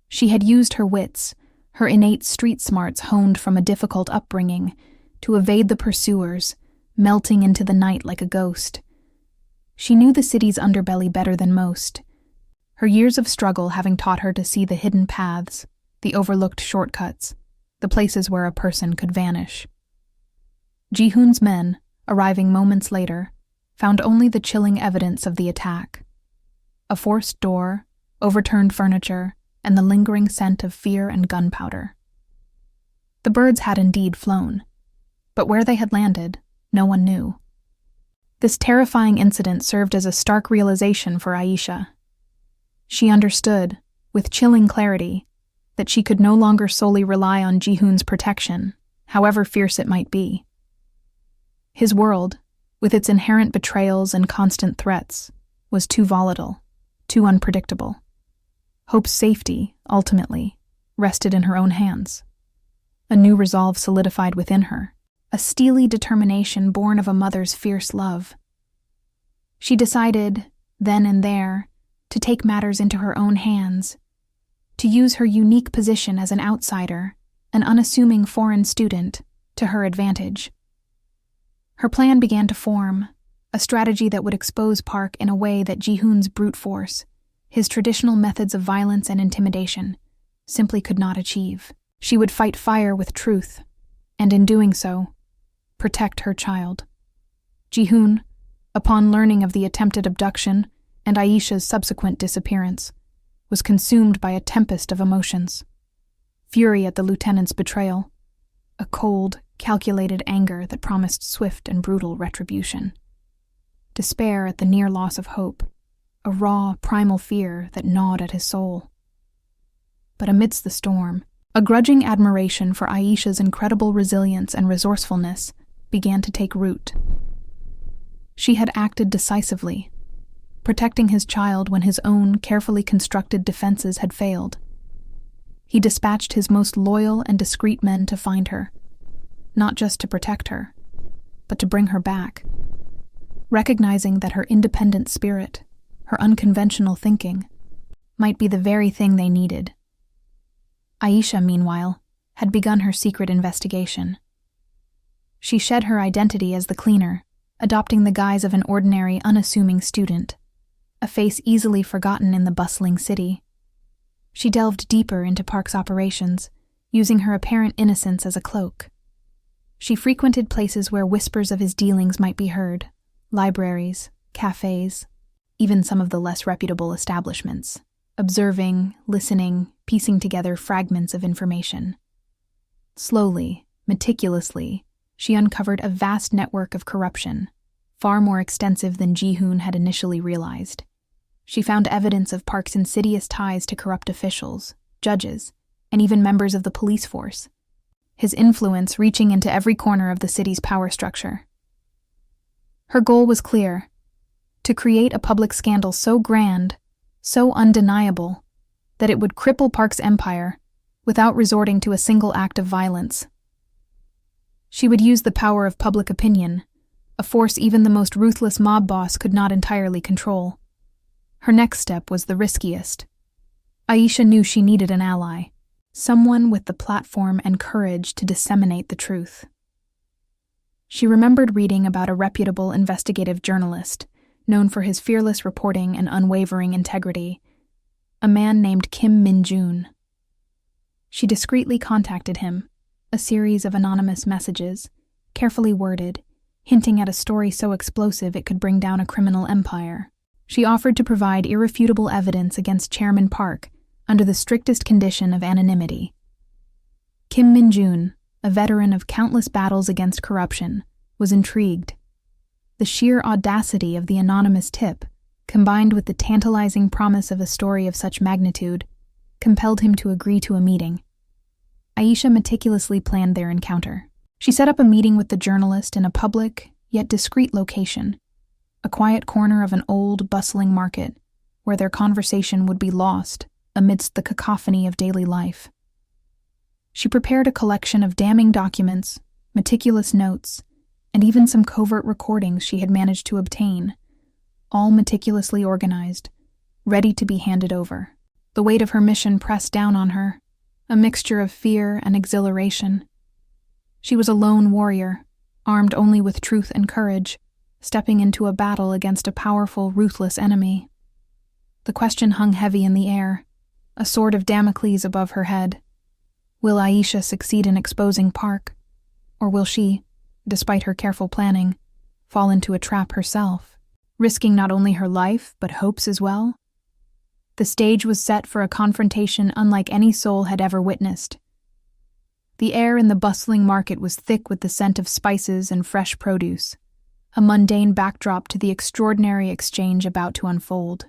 She had used her wits, her innate street smarts honed from a difficult upbringing, to evade the pursuers, melting into the night like a ghost. She knew the city's underbelly better than most, her years of struggle having taught her to see the hidden paths, the overlooked shortcuts, the places where a person could vanish. Ji-hoon's men, arriving moments later, found only the chilling evidence of the attack: a forced door, overturned furniture, and the lingering scent of fear and gunpowder. The birds had indeed flown, but where they had landed, no one knew. This terrifying incident served as a stark realization for Aisha. She understood, with chilling clarity, that she could no longer solely rely on Ji-hoon's protection, however fierce it might be. His world, with its inherent betrayals and constant threats, was too volatile, too unpredictable. Hope's safety, ultimately, rested in her own hands. A new resolve solidified within her, a steely determination born of a mother's fierce love. She decided, then and there, to take matters into her own hands, to use her unique position as an outsider, an unassuming foreign student, to her advantage. Her plan began to form, a strategy that would expose Park in a way that Ji-hoon's brute force, his traditional methods of violence and intimidation, simply could not achieve. She would fight fire with truth, and in doing so, protect her child. Ji-hoon, upon learning of the attempted abduction and Aisha's subsequent disappearance, was consumed by a tempest of emotions: fury at the lieutenant's betrayal, a cold, calculated anger that promised swift and brutal retribution, despair at the near loss of hope, a raw, primal fear that gnawed at his soul. But amidst the storm, a grudging admiration for Aisha's incredible resilience and resourcefulness began to take root. She had acted decisively, protecting his child when his own carefully constructed defenses had failed. He dispatched his most loyal and discreet men to find her, not just to protect her, but to bring her back, recognizing that her independent spirit, her unconventional thinking, might be the very thing they needed. Aisha, meanwhile, had begun her secret investigation. She shed her identity as the cleaner, adopting the guise of an ordinary, unassuming student, a face easily forgotten in the bustling city. She delved deeper into Park's operations, using her apparent innocence as a cloak. She frequented places where whispers of his dealings might be heard: libraries, cafes, even some of the less reputable establishments, observing, listening, piecing together fragments of information. Slowly, meticulously, she uncovered a vast network of corruption, far more extensive than Ji-hoon had initially realized. She found evidence of Park's insidious ties to corrupt officials, judges, and even members of the police force, his influence reaching into every corner of the city's power structure. Her goal was clear: to create a public scandal so grand, so undeniable, that it would cripple Park's empire without resorting to a single act of violence. She would use the power of public opinion, a force even the most ruthless mob boss could not entirely control. Her next step was the riskiest. Aisha knew she needed an ally, someone with the platform and courage to disseminate the truth. She remembered reading about a reputable investigative journalist, known for his fearless reporting and unwavering integrity, a man named Kim Min-joon. She discreetly contacted him, a series of anonymous messages, carefully worded, hinting at a story so explosive it could bring down a criminal empire. She offered to provide irrefutable evidence against Chairman Park under the strictest condition of anonymity. Kim Min-joon, a veteran of countless battles against corruption, was intrigued. The sheer audacity of the anonymous tip, combined with the tantalizing promise of a story of such magnitude, compelled him to agree to a meeting. Aisha meticulously planned their encounter. She set up a meeting with the journalist in a public, yet discreet location, a quiet corner of an old, bustling market, where their conversation would be lost amidst the cacophony of daily life. She prepared a collection of damning documents, meticulous notes, and even some covert recordings she had managed to obtain, all meticulously organized, ready to be handed over. The weight of her mission pressed down on her, a mixture of fear and exhilaration. She was a lone warrior, armed only with truth and courage, stepping into a battle against a powerful, ruthless enemy. The question hung heavy in the air, a sword of Damocles above her head. Will Aisha succeed in exposing Park, or will she, despite her careful planning, fall into a trap herself, risking not only her life but hopes as well? The stage was set for a confrontation unlike any soul had ever witnessed. The air in the bustling market was thick with the scent of spices and fresh produce, a mundane backdrop to the extraordinary exchange about to unfold.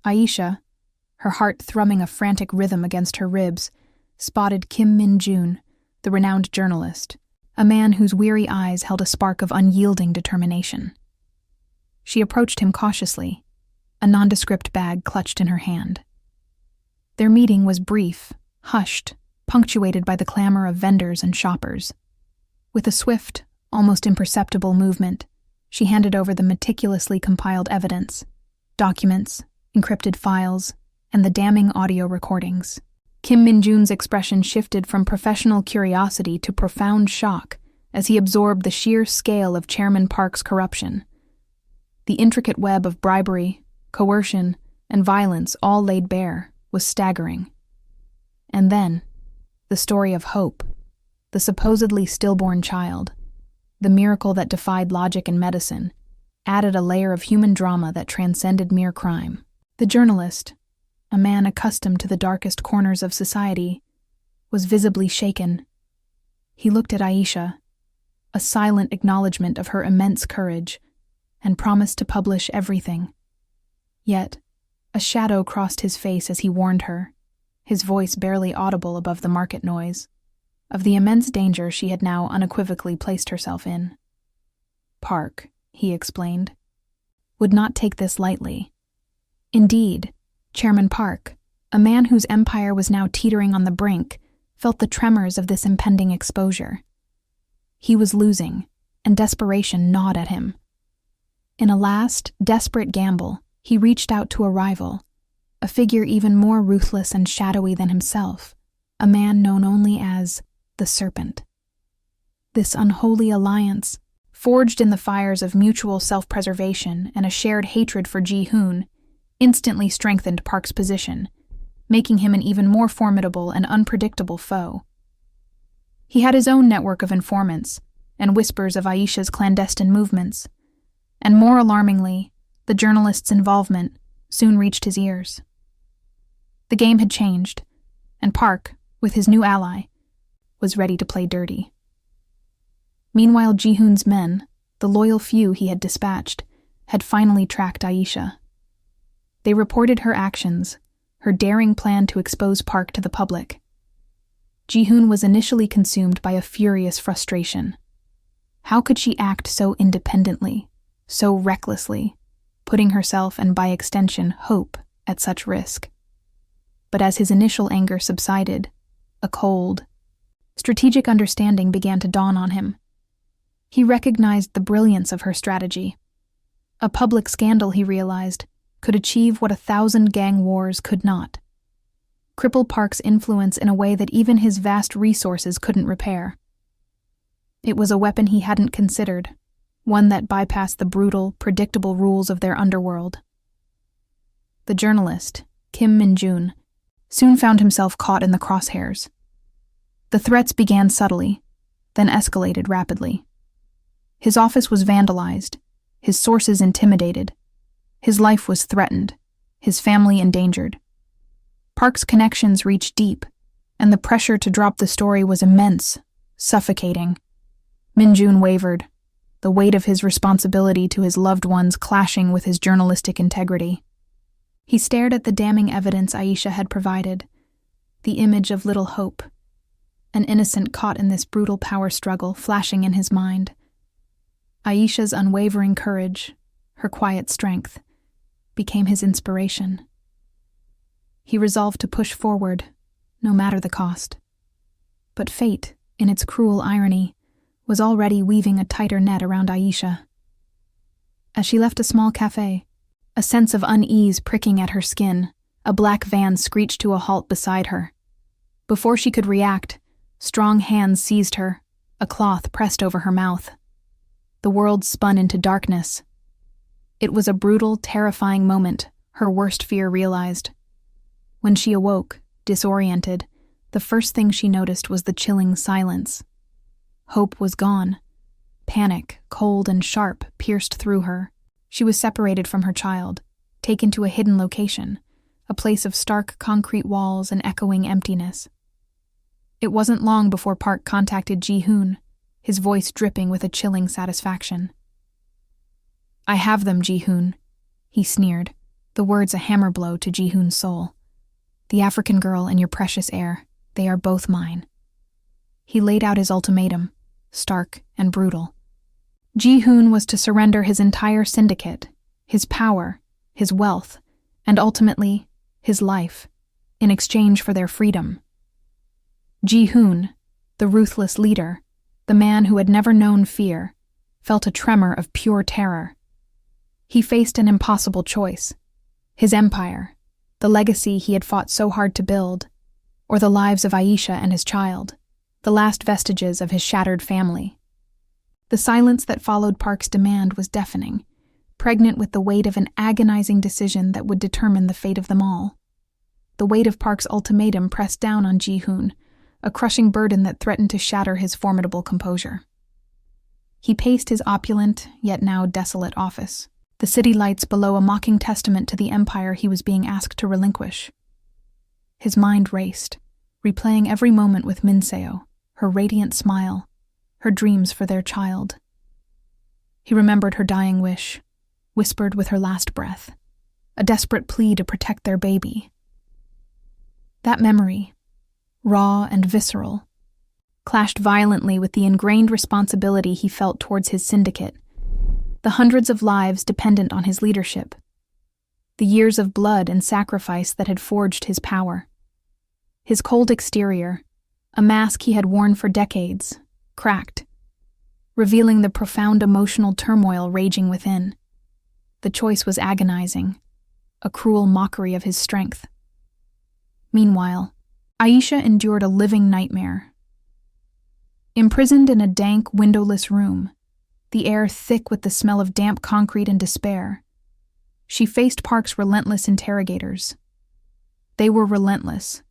Aisha, her heart thrumming a frantic rhythm against her ribs, spotted Kim Min-jun, the renowned journalist, a man whose weary eyes held a spark of unyielding determination. She approached him cautiously, a nondescript bag clutched in her hand. Their meeting was brief, hushed, punctuated by the clamor of vendors and shoppers. With a swift, almost imperceptible movement, she handed over the meticulously compiled evidence, documents, encrypted files, and the damning audio recordings. Kim Min-jun's expression shifted from professional curiosity to profound shock as he absorbed the sheer scale of Chairman Park's corruption. The intricate web of bribery, coercion, and violence all laid bare was staggering. And then, the story of Hope, the supposedly stillborn child, the miracle that defied logic and medicine, added a layer of human drama that transcended mere crime. The journalist, a man accustomed to the darkest corners of society, was visibly shaken. He looked at Aisha, a silent acknowledgement of her immense courage, and promised to publish everything. Yet, a shadow crossed his face as he warned her, his voice barely audible above the market noise, of the immense danger she had now unequivocally placed herself in. Park, he explained, would not take this lightly. Indeed, Chairman Park, a man whose empire was now teetering on the brink, felt the tremors of this impending exposure. He was losing, and desperation gnawed at him. In a last, desperate gamble, he reached out to a rival, a figure even more ruthless and shadowy than himself, a man known only as the Serpent. This unholy alliance, forged in the fires of mutual self-preservation and a shared hatred for Ji-hoon, instantly strengthened Park's position, making him an even more formidable and unpredictable foe. He had his own network of informants and whispers of Aisha's clandestine movements, and more alarmingly, the journalist's involvement soon reached his ears. The game had changed, and Park, with his new ally, was ready to play dirty. Meanwhile, Ji-hoon's men, the loyal few he had dispatched, had finally tracked Aisha. They reported her actions, her daring plan to expose Park to the public. Ji-hoon was initially consumed by a furious frustration. How could she act so independently, so recklessly, putting herself and by extension Hope at such risk? But as his initial anger subsided, a cold, strategic understanding began to dawn on him. He recognized the brilliance of her strategy. A public scandal, he realized, could achieve what 1,000 gang wars could not. Cripple Park's influence in a way that even his vast resources couldn't repair. It was a weapon he hadn't considered, one that bypassed the brutal, predictable rules of their underworld. The journalist, Kim Min-jun, soon found himself caught in the crosshairs. The threats began subtly, then escalated rapidly. His office was vandalized, his sources intimidated, his life was threatened, his family endangered. Park's connections reached deep, and the pressure to drop the story was immense, suffocating. Min-jun wavered, the weight of his responsibility to his loved ones clashing with his journalistic integrity. He stared at the damning evidence Aisha had provided, the image of little Hope, an innocent caught in this brutal power struggle flashing in his mind. Aisha's unwavering courage, her quiet strength, became his inspiration. He resolved to push forward, no matter the cost. But fate, in its cruel irony, was already weaving a tighter net around Aisha. As she left a small cafe, a sense of unease pricking at her skin, a black van screeched to a halt beside her. Before she could react, strong hands seized her, a cloth pressed over her mouth. The world spun into darkness. It was a brutal, terrifying moment, her worst fear realized. When she awoke, disoriented, the first thing she noticed was the chilling silence. Hope was gone. Panic, cold and sharp, pierced through her. She was separated from her child, taken to a hidden location, a place of stark concrete walls and echoing emptiness. It wasn't long before Park contacted Ji-hoon, his voice dripping with a chilling satisfaction. "I have them, Ji-hoon," he sneered, the words a hammer blow to Ji-hoon's soul. "The African girl and your precious heir, they are both mine." He laid out his ultimatum, stark and brutal. Ji-hoon was to surrender his entire syndicate, his power, his wealth, and ultimately, his life, in exchange for their freedom. Ji-hoon, the ruthless leader, the man who had never known fear, felt a tremor of pure terror. He faced an impossible choice: his empire, the legacy he had fought so hard to build, or the lives of Aisha and his child, the last vestiges of his shattered family. The silence that followed Park's demand was deafening, pregnant with the weight of an agonizing decision that would determine the fate of them all. The weight of Park's ultimatum pressed down on Ji-hoon, a crushing burden that threatened to shatter his formidable composure. He paced his opulent, yet now desolate office, the city lights below a mocking testament to the empire he was being asked to relinquish. His mind raced, replaying every moment with Minseo, her radiant smile, her dreams for their child. He remembered her dying wish, whispered with her last breath, a desperate plea to protect their baby. That memory, raw and visceral, clashed violently with the ingrained responsibility he felt towards his syndicate, the hundreds of lives dependent on his leadership, the years of blood and sacrifice that had forged his power. His cold exterior, a mask he had worn for decades, cracked, revealing the profound emotional turmoil raging within. The choice was agonizing, a cruel mockery of his strength. Meanwhile, Aisha endured a living nightmare. Imprisoned in a dank, windowless room, the air thick with the smell of damp concrete and despair, she faced Park's relentless interrogators. They were relentless,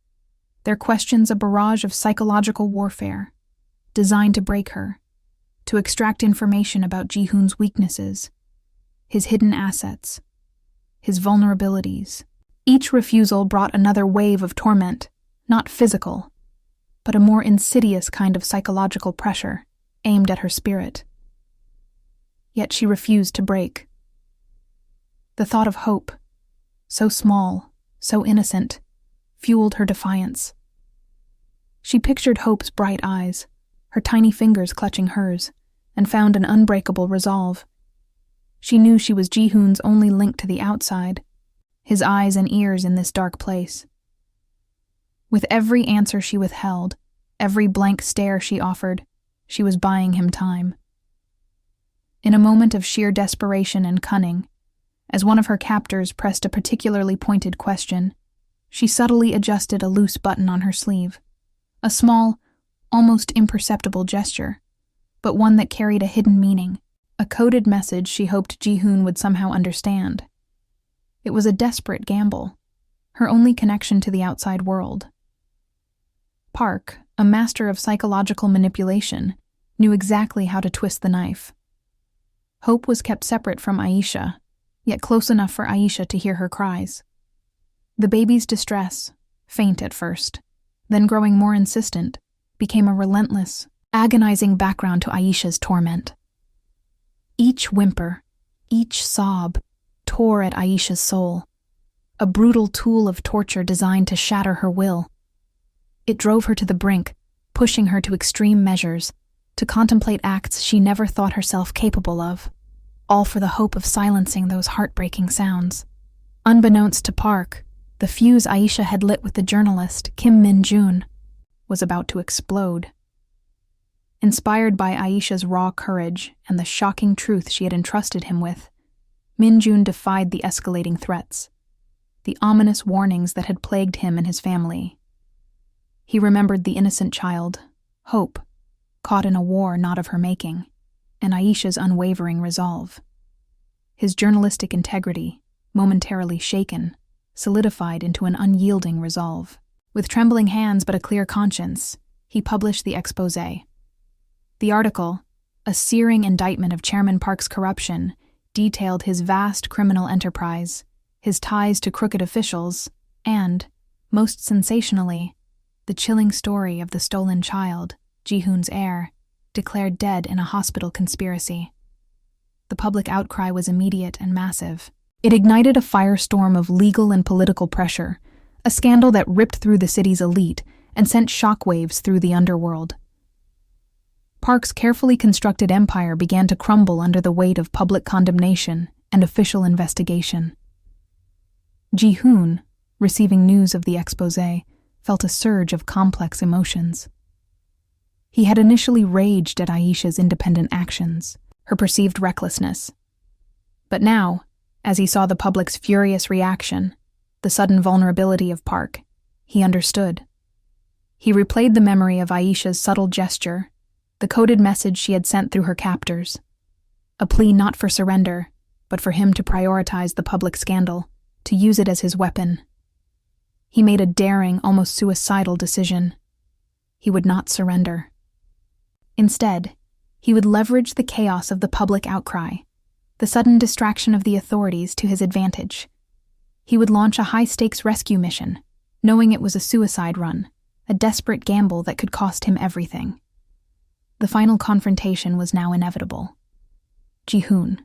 their questions a barrage of psychological warfare, designed to break her, to extract information about Ji-hoon's weaknesses, his hidden assets, his vulnerabilities. Each refusal brought another wave of torment, not physical, but a more insidious kind of psychological pressure aimed at her spirit. Yet she refused to break. The thought of hope, so small, so innocent, fueled her defiance. She pictured Hope's bright eyes, her tiny fingers clutching hers, and found an unbreakable resolve. She knew she was Ji-hoon's only link to the outside, his eyes and ears in this dark place. With every answer she withheld, every blank stare she offered, she was buying him time. In a moment of sheer desperation and cunning, as one of her captors pressed a particularly pointed question, she subtly adjusted a loose button on her sleeve, a small, almost imperceptible gesture, but one that carried a hidden meaning, a coded message she hoped Ji-hoon would somehow understand. It was a desperate gamble, her only connection to the outside world. Park, a master of psychological manipulation, knew exactly how to twist the knife. Hope was kept separate from Aisha, yet close enough for Aisha to hear her cries. The baby's distress, faint at first, then growing more insistent, became a relentless, agonizing background to Aisha's torment. Each whimper, each sob, tore at Aisha's soul, a brutal tool of torture designed to shatter her will. It drove her to the brink, pushing her to extreme measures, to contemplate acts she never thought herself capable of, all for the hope of silencing those heartbreaking sounds. Unbeknownst to Park, the fuse Aisha had lit with the journalist, Kim Min-joon, was about to explode. Inspired by Aisha's raw courage and the shocking truth she had entrusted him with, Min-jun defied the escalating threats, the ominous warnings that had plagued him and his family. He remembered the innocent child, Hope, caught in a war not of her making, and Aisha's unwavering resolve. His journalistic integrity, momentarily shaken, solidified into an unyielding resolve. With trembling hands but a clear conscience, he published the exposé. The article, a searing indictment of Chairman Park's corruption, detailed his vast criminal enterprise, his ties to crooked officials, and, most sensationally, the chilling story of the stolen child, Ji-hoon's heir, declared dead in a hospital conspiracy. The public outcry was immediate and massive. It ignited a firestorm of legal and political pressure, a scandal that ripped through the city's elite and sent shockwaves through the underworld. Park's carefully constructed empire began to crumble under the weight of public condemnation and official investigation. Ji-hoon, receiving news of the exposé, felt a surge of complex emotions. He had initially raged at Aisha's independent actions, her perceived recklessness. But now, as he saw the public's furious reaction, the sudden vulnerability of Park, he understood. He replayed the memory of Aisha's subtle gesture, the coded message she had sent through her captors, a plea not for surrender, but for him to prioritize the public scandal, to use it as his weapon. He made a daring, almost suicidal decision. He would not surrender. Instead, he would leverage the chaos of the public outcry, the sudden distraction of the authorities to his advantage. He would launch a high-stakes rescue mission, knowing it was a suicide run, a desperate gamble that could cost him everything. The final confrontation was now inevitable. Ji-hoon,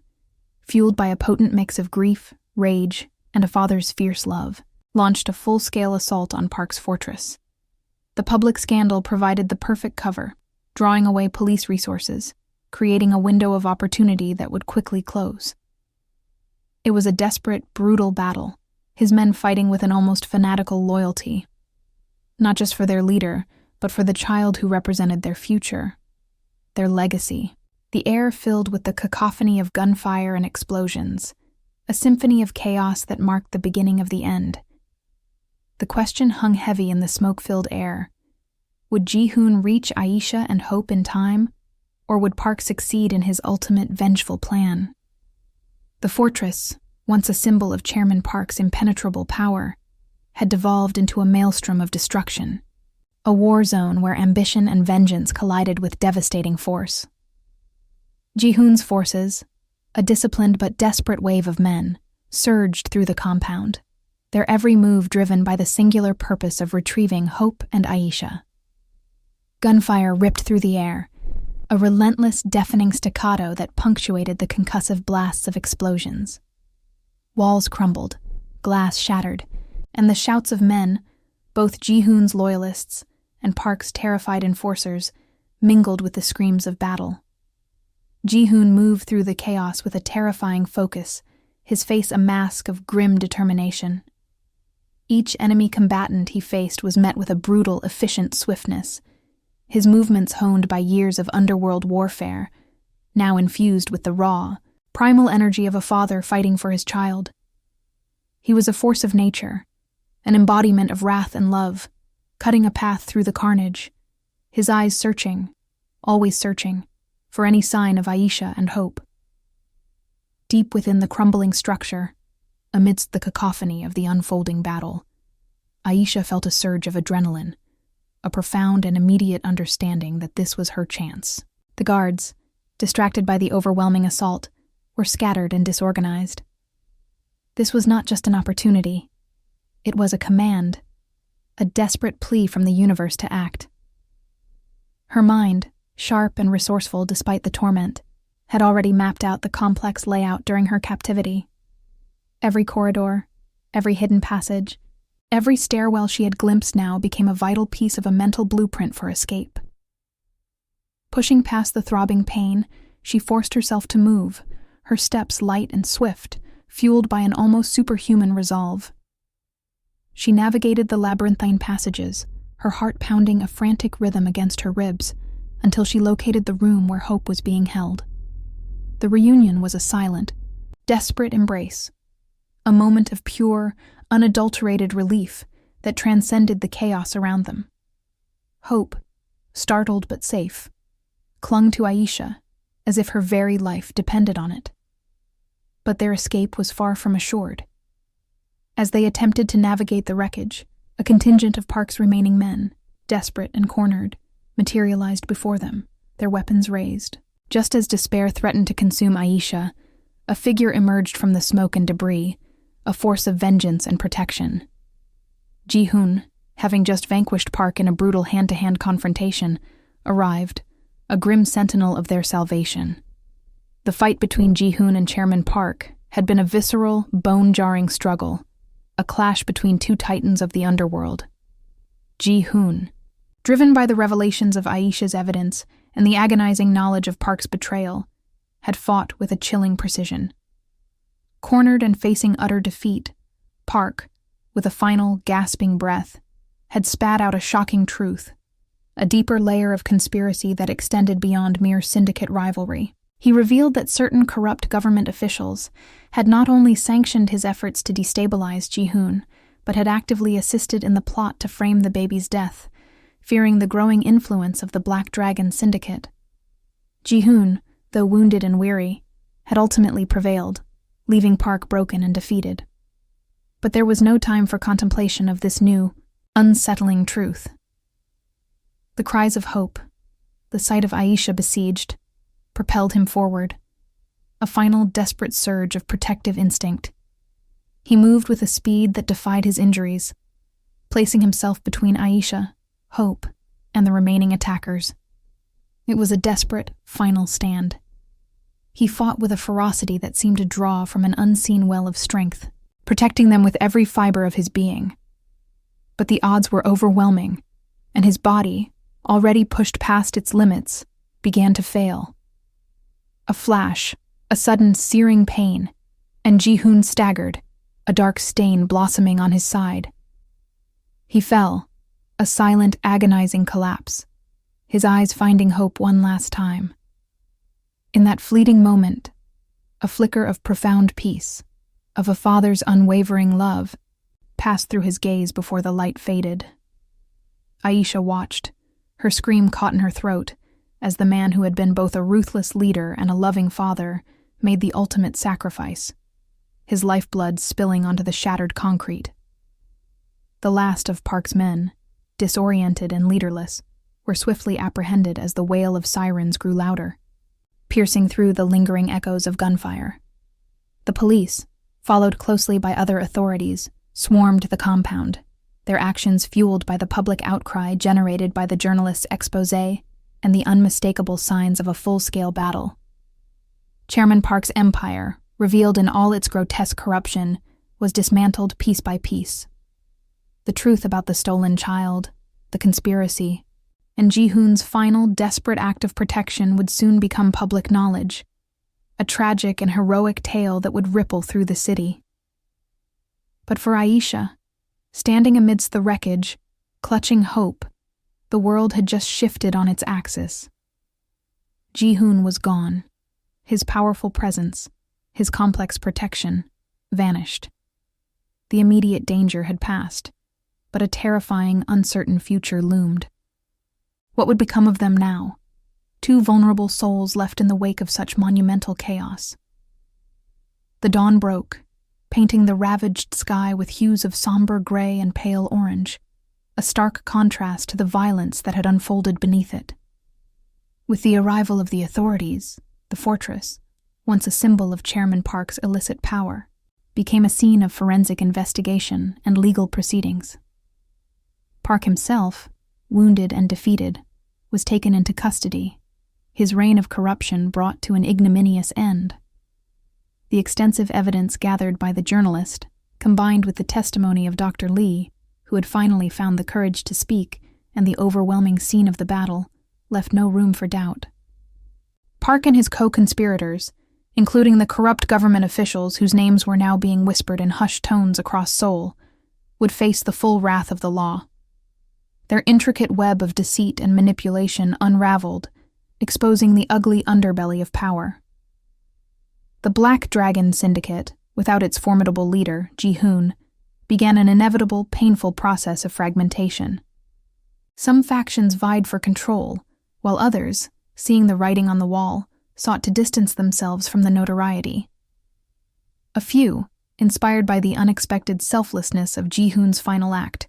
fueled by a potent mix of grief, rage, and a father's fierce love, launched a full-scale assault on Park's fortress. The public scandal provided the perfect cover, drawing away police resources, creating a window of opportunity that would quickly close. It was a desperate, brutal battle, his men fighting with an almost fanatical loyalty, not just for their leader, but for the child who represented their future, their legacy. The air filled with the cacophony of gunfire and explosions, a symphony of chaos that marked the beginning of the end. The question hung heavy in the smoke-filled air. Would Ji-hoon reach Aisha and Hope in time, or would Park succeed in his ultimate vengeful plan? The fortress, once a symbol of Chairman Park's impenetrable power, had devolved into a maelstrom of destruction, a war zone where ambition and vengeance collided with devastating force. Ji-hoon's forces, a disciplined but desperate wave of men, surged through the compound, their every move driven by the singular purpose of retrieving Hope and Aisha. Gunfire ripped through the air, a relentless, deafening staccato that punctuated the concussive blasts of explosions. Walls crumbled, glass shattered, and the shouts of men, both Ji-hoon's loyalists and Park's terrified enforcers, mingled with the screams of battle. Ji-hoon moved through the chaos with a terrifying focus, his face a mask of grim determination. Each enemy combatant he faced was met with a brutal, efficient swiftness, his movements honed by years of underworld warfare, now infused with the raw, primal energy of a father fighting for his child. He was a force of nature, an embodiment of wrath and love, cutting a path through the carnage, his eyes searching, always searching, for any sign of Aisha and Hope. Deep within the crumbling structure, amidst the cacophony of the unfolding battle, Aisha felt a surge of adrenaline, a profound and immediate understanding that this was her chance. The guards, distracted by the overwhelming assault, were scattered and disorganized. This was not just an opportunity. It was a command, a desperate plea from the universe to act. Her mind, sharp and resourceful despite the torment, had already mapped out the complex layout during her captivity. Every corridor, every hidden passage, every stairwell she had glimpsed now became a vital piece of a mental blueprint for escape. Pushing past the throbbing pain, she forced herself to move, her steps light and swift, fueled by an almost superhuman resolve. She navigated the labyrinthine passages, her heart pounding a frantic rhythm against her ribs until she located the room where Hope was being held. The reunion was a silent, desperate embrace, a moment of pure, unadulterated relief that transcended the chaos around them. Hope, startled but safe, clung to Aisha as if her very life depended on it. But their escape was far from assured. As they attempted to navigate the wreckage, a contingent of Park's remaining men, desperate and cornered, materialized before them, their weapons raised. Just as despair threatened to consume Aisha, a figure emerged from the smoke and debris, a force of vengeance and protection. Ji-hoon, having just vanquished Park in a brutal hand-to-hand confrontation, arrived, a grim sentinel of their salvation. The fight between Ji-hoon and Chairman Park had been a visceral, bone-jarring struggle, a clash between two titans of the underworld. Ji-hoon, driven by the revelations of Aisha's evidence and the agonizing knowledge of Park's betrayal, had fought with a chilling precision. Cornered and facing utter defeat, Park, with a final, gasping breath, had spat out a shocking truth, a deeper layer of conspiracy that extended beyond mere syndicate rivalry. He revealed that certain corrupt government officials had not only sanctioned his efforts to destabilize Ji-hoon, but had actively assisted in the plot to frame the baby's death, fearing the growing influence of the Black Dragon Syndicate. Ji-hoon, though wounded and weary, had ultimately prevailed, leaving Park broken and defeated. But there was no time for contemplation of this new, unsettling truth. The cries of hope, the sight of Aisha besieged, propelled him forward, a final desperate surge of protective instinct. He moved with a speed that defied his injuries, placing himself between Aisha, Hope, and the remaining attackers. It was a desperate, final stand. He fought with a ferocity that seemed to draw from an unseen well of strength, protecting them with every fiber of his being. But the odds were overwhelming, and his body, already pushed past its limits, began to fail. A flash, a sudden searing pain, and Ji-hoon staggered, a dark stain blossoming on his side. He fell, a silent, agonizing collapse, his eyes finding Hope one last time. In that fleeting moment, a flicker of profound peace, of a father's unwavering love, passed through his gaze before the light faded. Aisha watched, her scream caught in her throat, as the man who had been both a ruthless leader and a loving father made the ultimate sacrifice, his lifeblood spilling onto the shattered concrete. The last of Park's men, disoriented and leaderless, were swiftly apprehended as the wail of sirens grew louder, piercing through the lingering echoes of gunfire. The police, followed closely by other authorities, swarmed the compound, their actions fueled by the public outcry generated by the journalist's exposé and the unmistakable signs of a full-scale battle. Chairman Park's empire, revealed in all its grotesque corruption, was dismantled piece by piece. The truth about the stolen child, the conspiracy, and Ji-hoon's final desperate act of protection would soon become public knowledge, a tragic and heroic tale that would ripple through the city. But for Aisha, standing amidst the wreckage, clutching hope, the world had just shifted on its axis. Ji-hoon was gone. His powerful presence, his complex protection, vanished. The immediate danger had passed, but a terrifying, uncertain future loomed. What would become of them now? Two vulnerable souls left in the wake of such monumental chaos. The dawn broke, painting the ravaged sky with hues of somber gray and pale orange, a stark contrast to the violence that had unfolded beneath it. With the arrival of the authorities, the fortress, once a symbol of Chairman Park's illicit power, became a scene of forensic investigation and legal proceedings. Park himself, wounded and defeated, was taken into custody, his reign of corruption brought to an ignominious end. The extensive evidence gathered by the journalist, combined with the testimony of Dr. Lee, who had finally found the courage to speak, and the overwhelming scene of the battle, left no room for doubt. Park and his co-conspirators, including the corrupt government officials whose names were now being whispered in hushed tones across Seoul, would face the full wrath of the law. their intricate web of deceit and manipulation unraveled, exposing the ugly underbelly of power. The Black Dragon Syndicate, without its formidable leader, Ji-hoon, began an inevitable, painful process of fragmentation. Some factions vied for control, while others, seeing the writing on the wall, sought to distance themselves from the notoriety. A few, inspired by the unexpected selflessness of Ji-hoon's final act,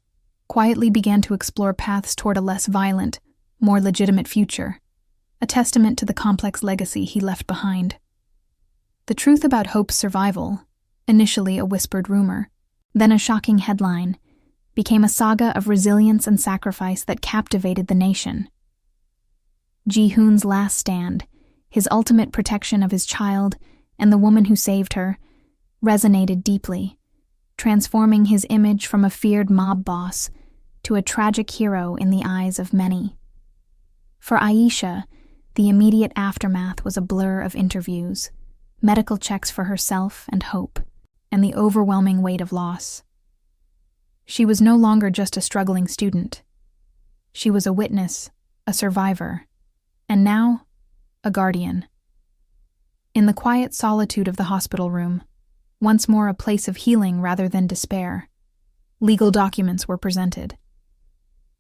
quietly began to explore paths toward a less violent, more legitimate future, a testament to the complex legacy he left behind. The truth about Hope's survival, initially a whispered rumor, then a shocking headline, became a saga of resilience and sacrifice that captivated the nation. Ji-hoon's last stand, his ultimate protection of his child and the woman who saved her, resonated deeply, transforming his image from a feared mob boss to a tragic hero in the eyes of many. For Aisha, the immediate aftermath was a blur of interviews, medical checks for herself and Hope, and the overwhelming weight of loss. She was no longer just a struggling student. She was a witness, a survivor, and now, a guardian. In the quiet solitude of the hospital room, once more a place of healing rather than despair, legal documents were presented.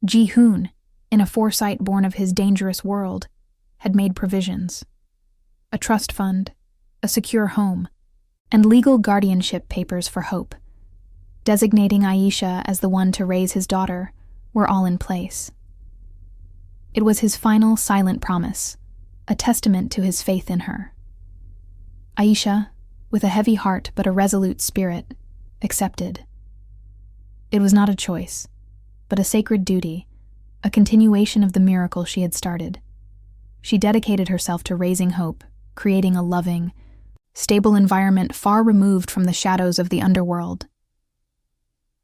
Ji-hoon, in a foresight born of his dangerous world, had made provisions. A trust fund, a secure home, and legal guardianship papers for Hope, designating Aisha as the one to raise his daughter, were all in place. It was his final silent promise, a testament to his faith in her. Aisha, with a heavy heart but a resolute spirit, accepted. It was not a choice, but a sacred duty, a continuation of the miracle she had started. She dedicated herself to raising Hope, creating a loving, stable environment far removed from the shadows of the underworld.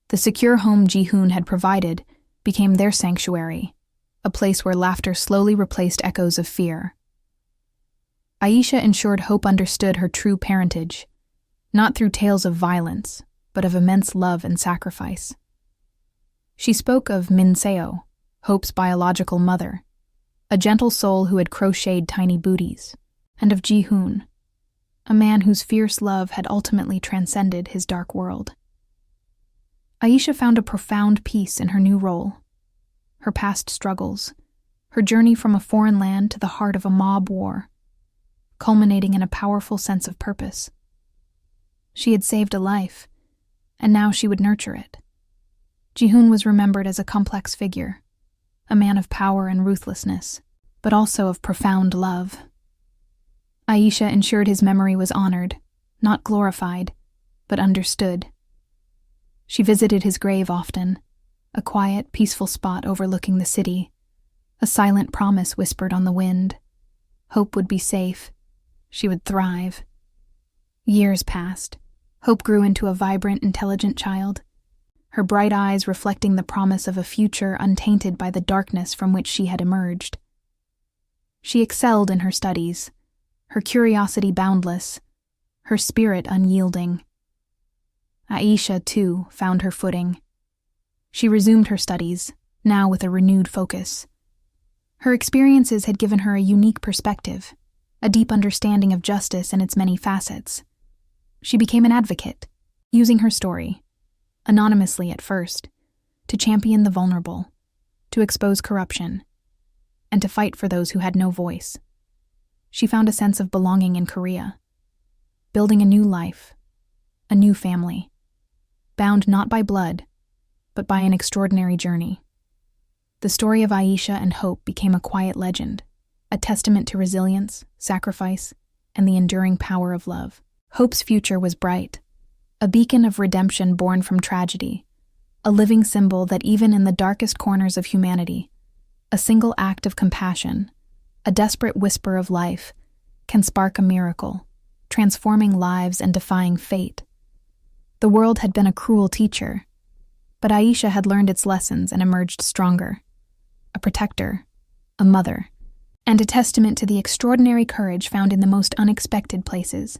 The secure home Ji-hoon had provided became their sanctuary, a place where laughter slowly replaced echoes of fear. Aisha ensured Hope understood her true parentage, not through tales of violence, but of immense love and sacrifice. She spoke of Min-seo, Hope's biological mother, a gentle soul who had crocheted tiny booties, and of Ji-hoon, a man whose fierce love had ultimately transcended his dark world. Aisha found a profound peace in her new role. Her past struggles, her journey from a foreign land to the heart of a mob war, culminating in a powerful sense of purpose. She had saved a life, and now she would nurture it. Ji-hoon was remembered as a complex figure, a man of power and ruthlessness, but also of profound love. Aisha ensured his memory was honored, not glorified, but understood. She visited his grave often, a quiet, peaceful spot overlooking the city, a silent promise whispered on the wind. Hope would be safe. She would thrive. Years passed. Hope grew into a vibrant, intelligent child, her bright eyes reflecting the promise of a future untainted by the darkness from which she had emerged. She excelled in her studies, her curiosity boundless, her spirit unyielding. Aisha, too, found her footing. She resumed her studies, now with a renewed focus. Her experiences had given her a unique perspective, a deep understanding of justice and its many facets. She became an advocate, using her story, anonymously at first, to champion the vulnerable, to expose corruption, and to fight for those who had no voice. She found a sense of belonging in Korea, building a new life, a new family, bound not by blood, but by an extraordinary journey. The story of Aisha and Hope became a quiet legend, a testament to resilience, sacrifice, and the enduring power of love. Hope's future was bright, a beacon of redemption born from tragedy, a living symbol that even in the darkest corners of humanity, a single act of compassion, a desperate whisper of life, can spark a miracle, transforming lives and defying fate. The world had been a cruel teacher, but Aisha had learned its lessons and emerged stronger, a protector, a mother, and a testament to the extraordinary courage found in the most unexpected places.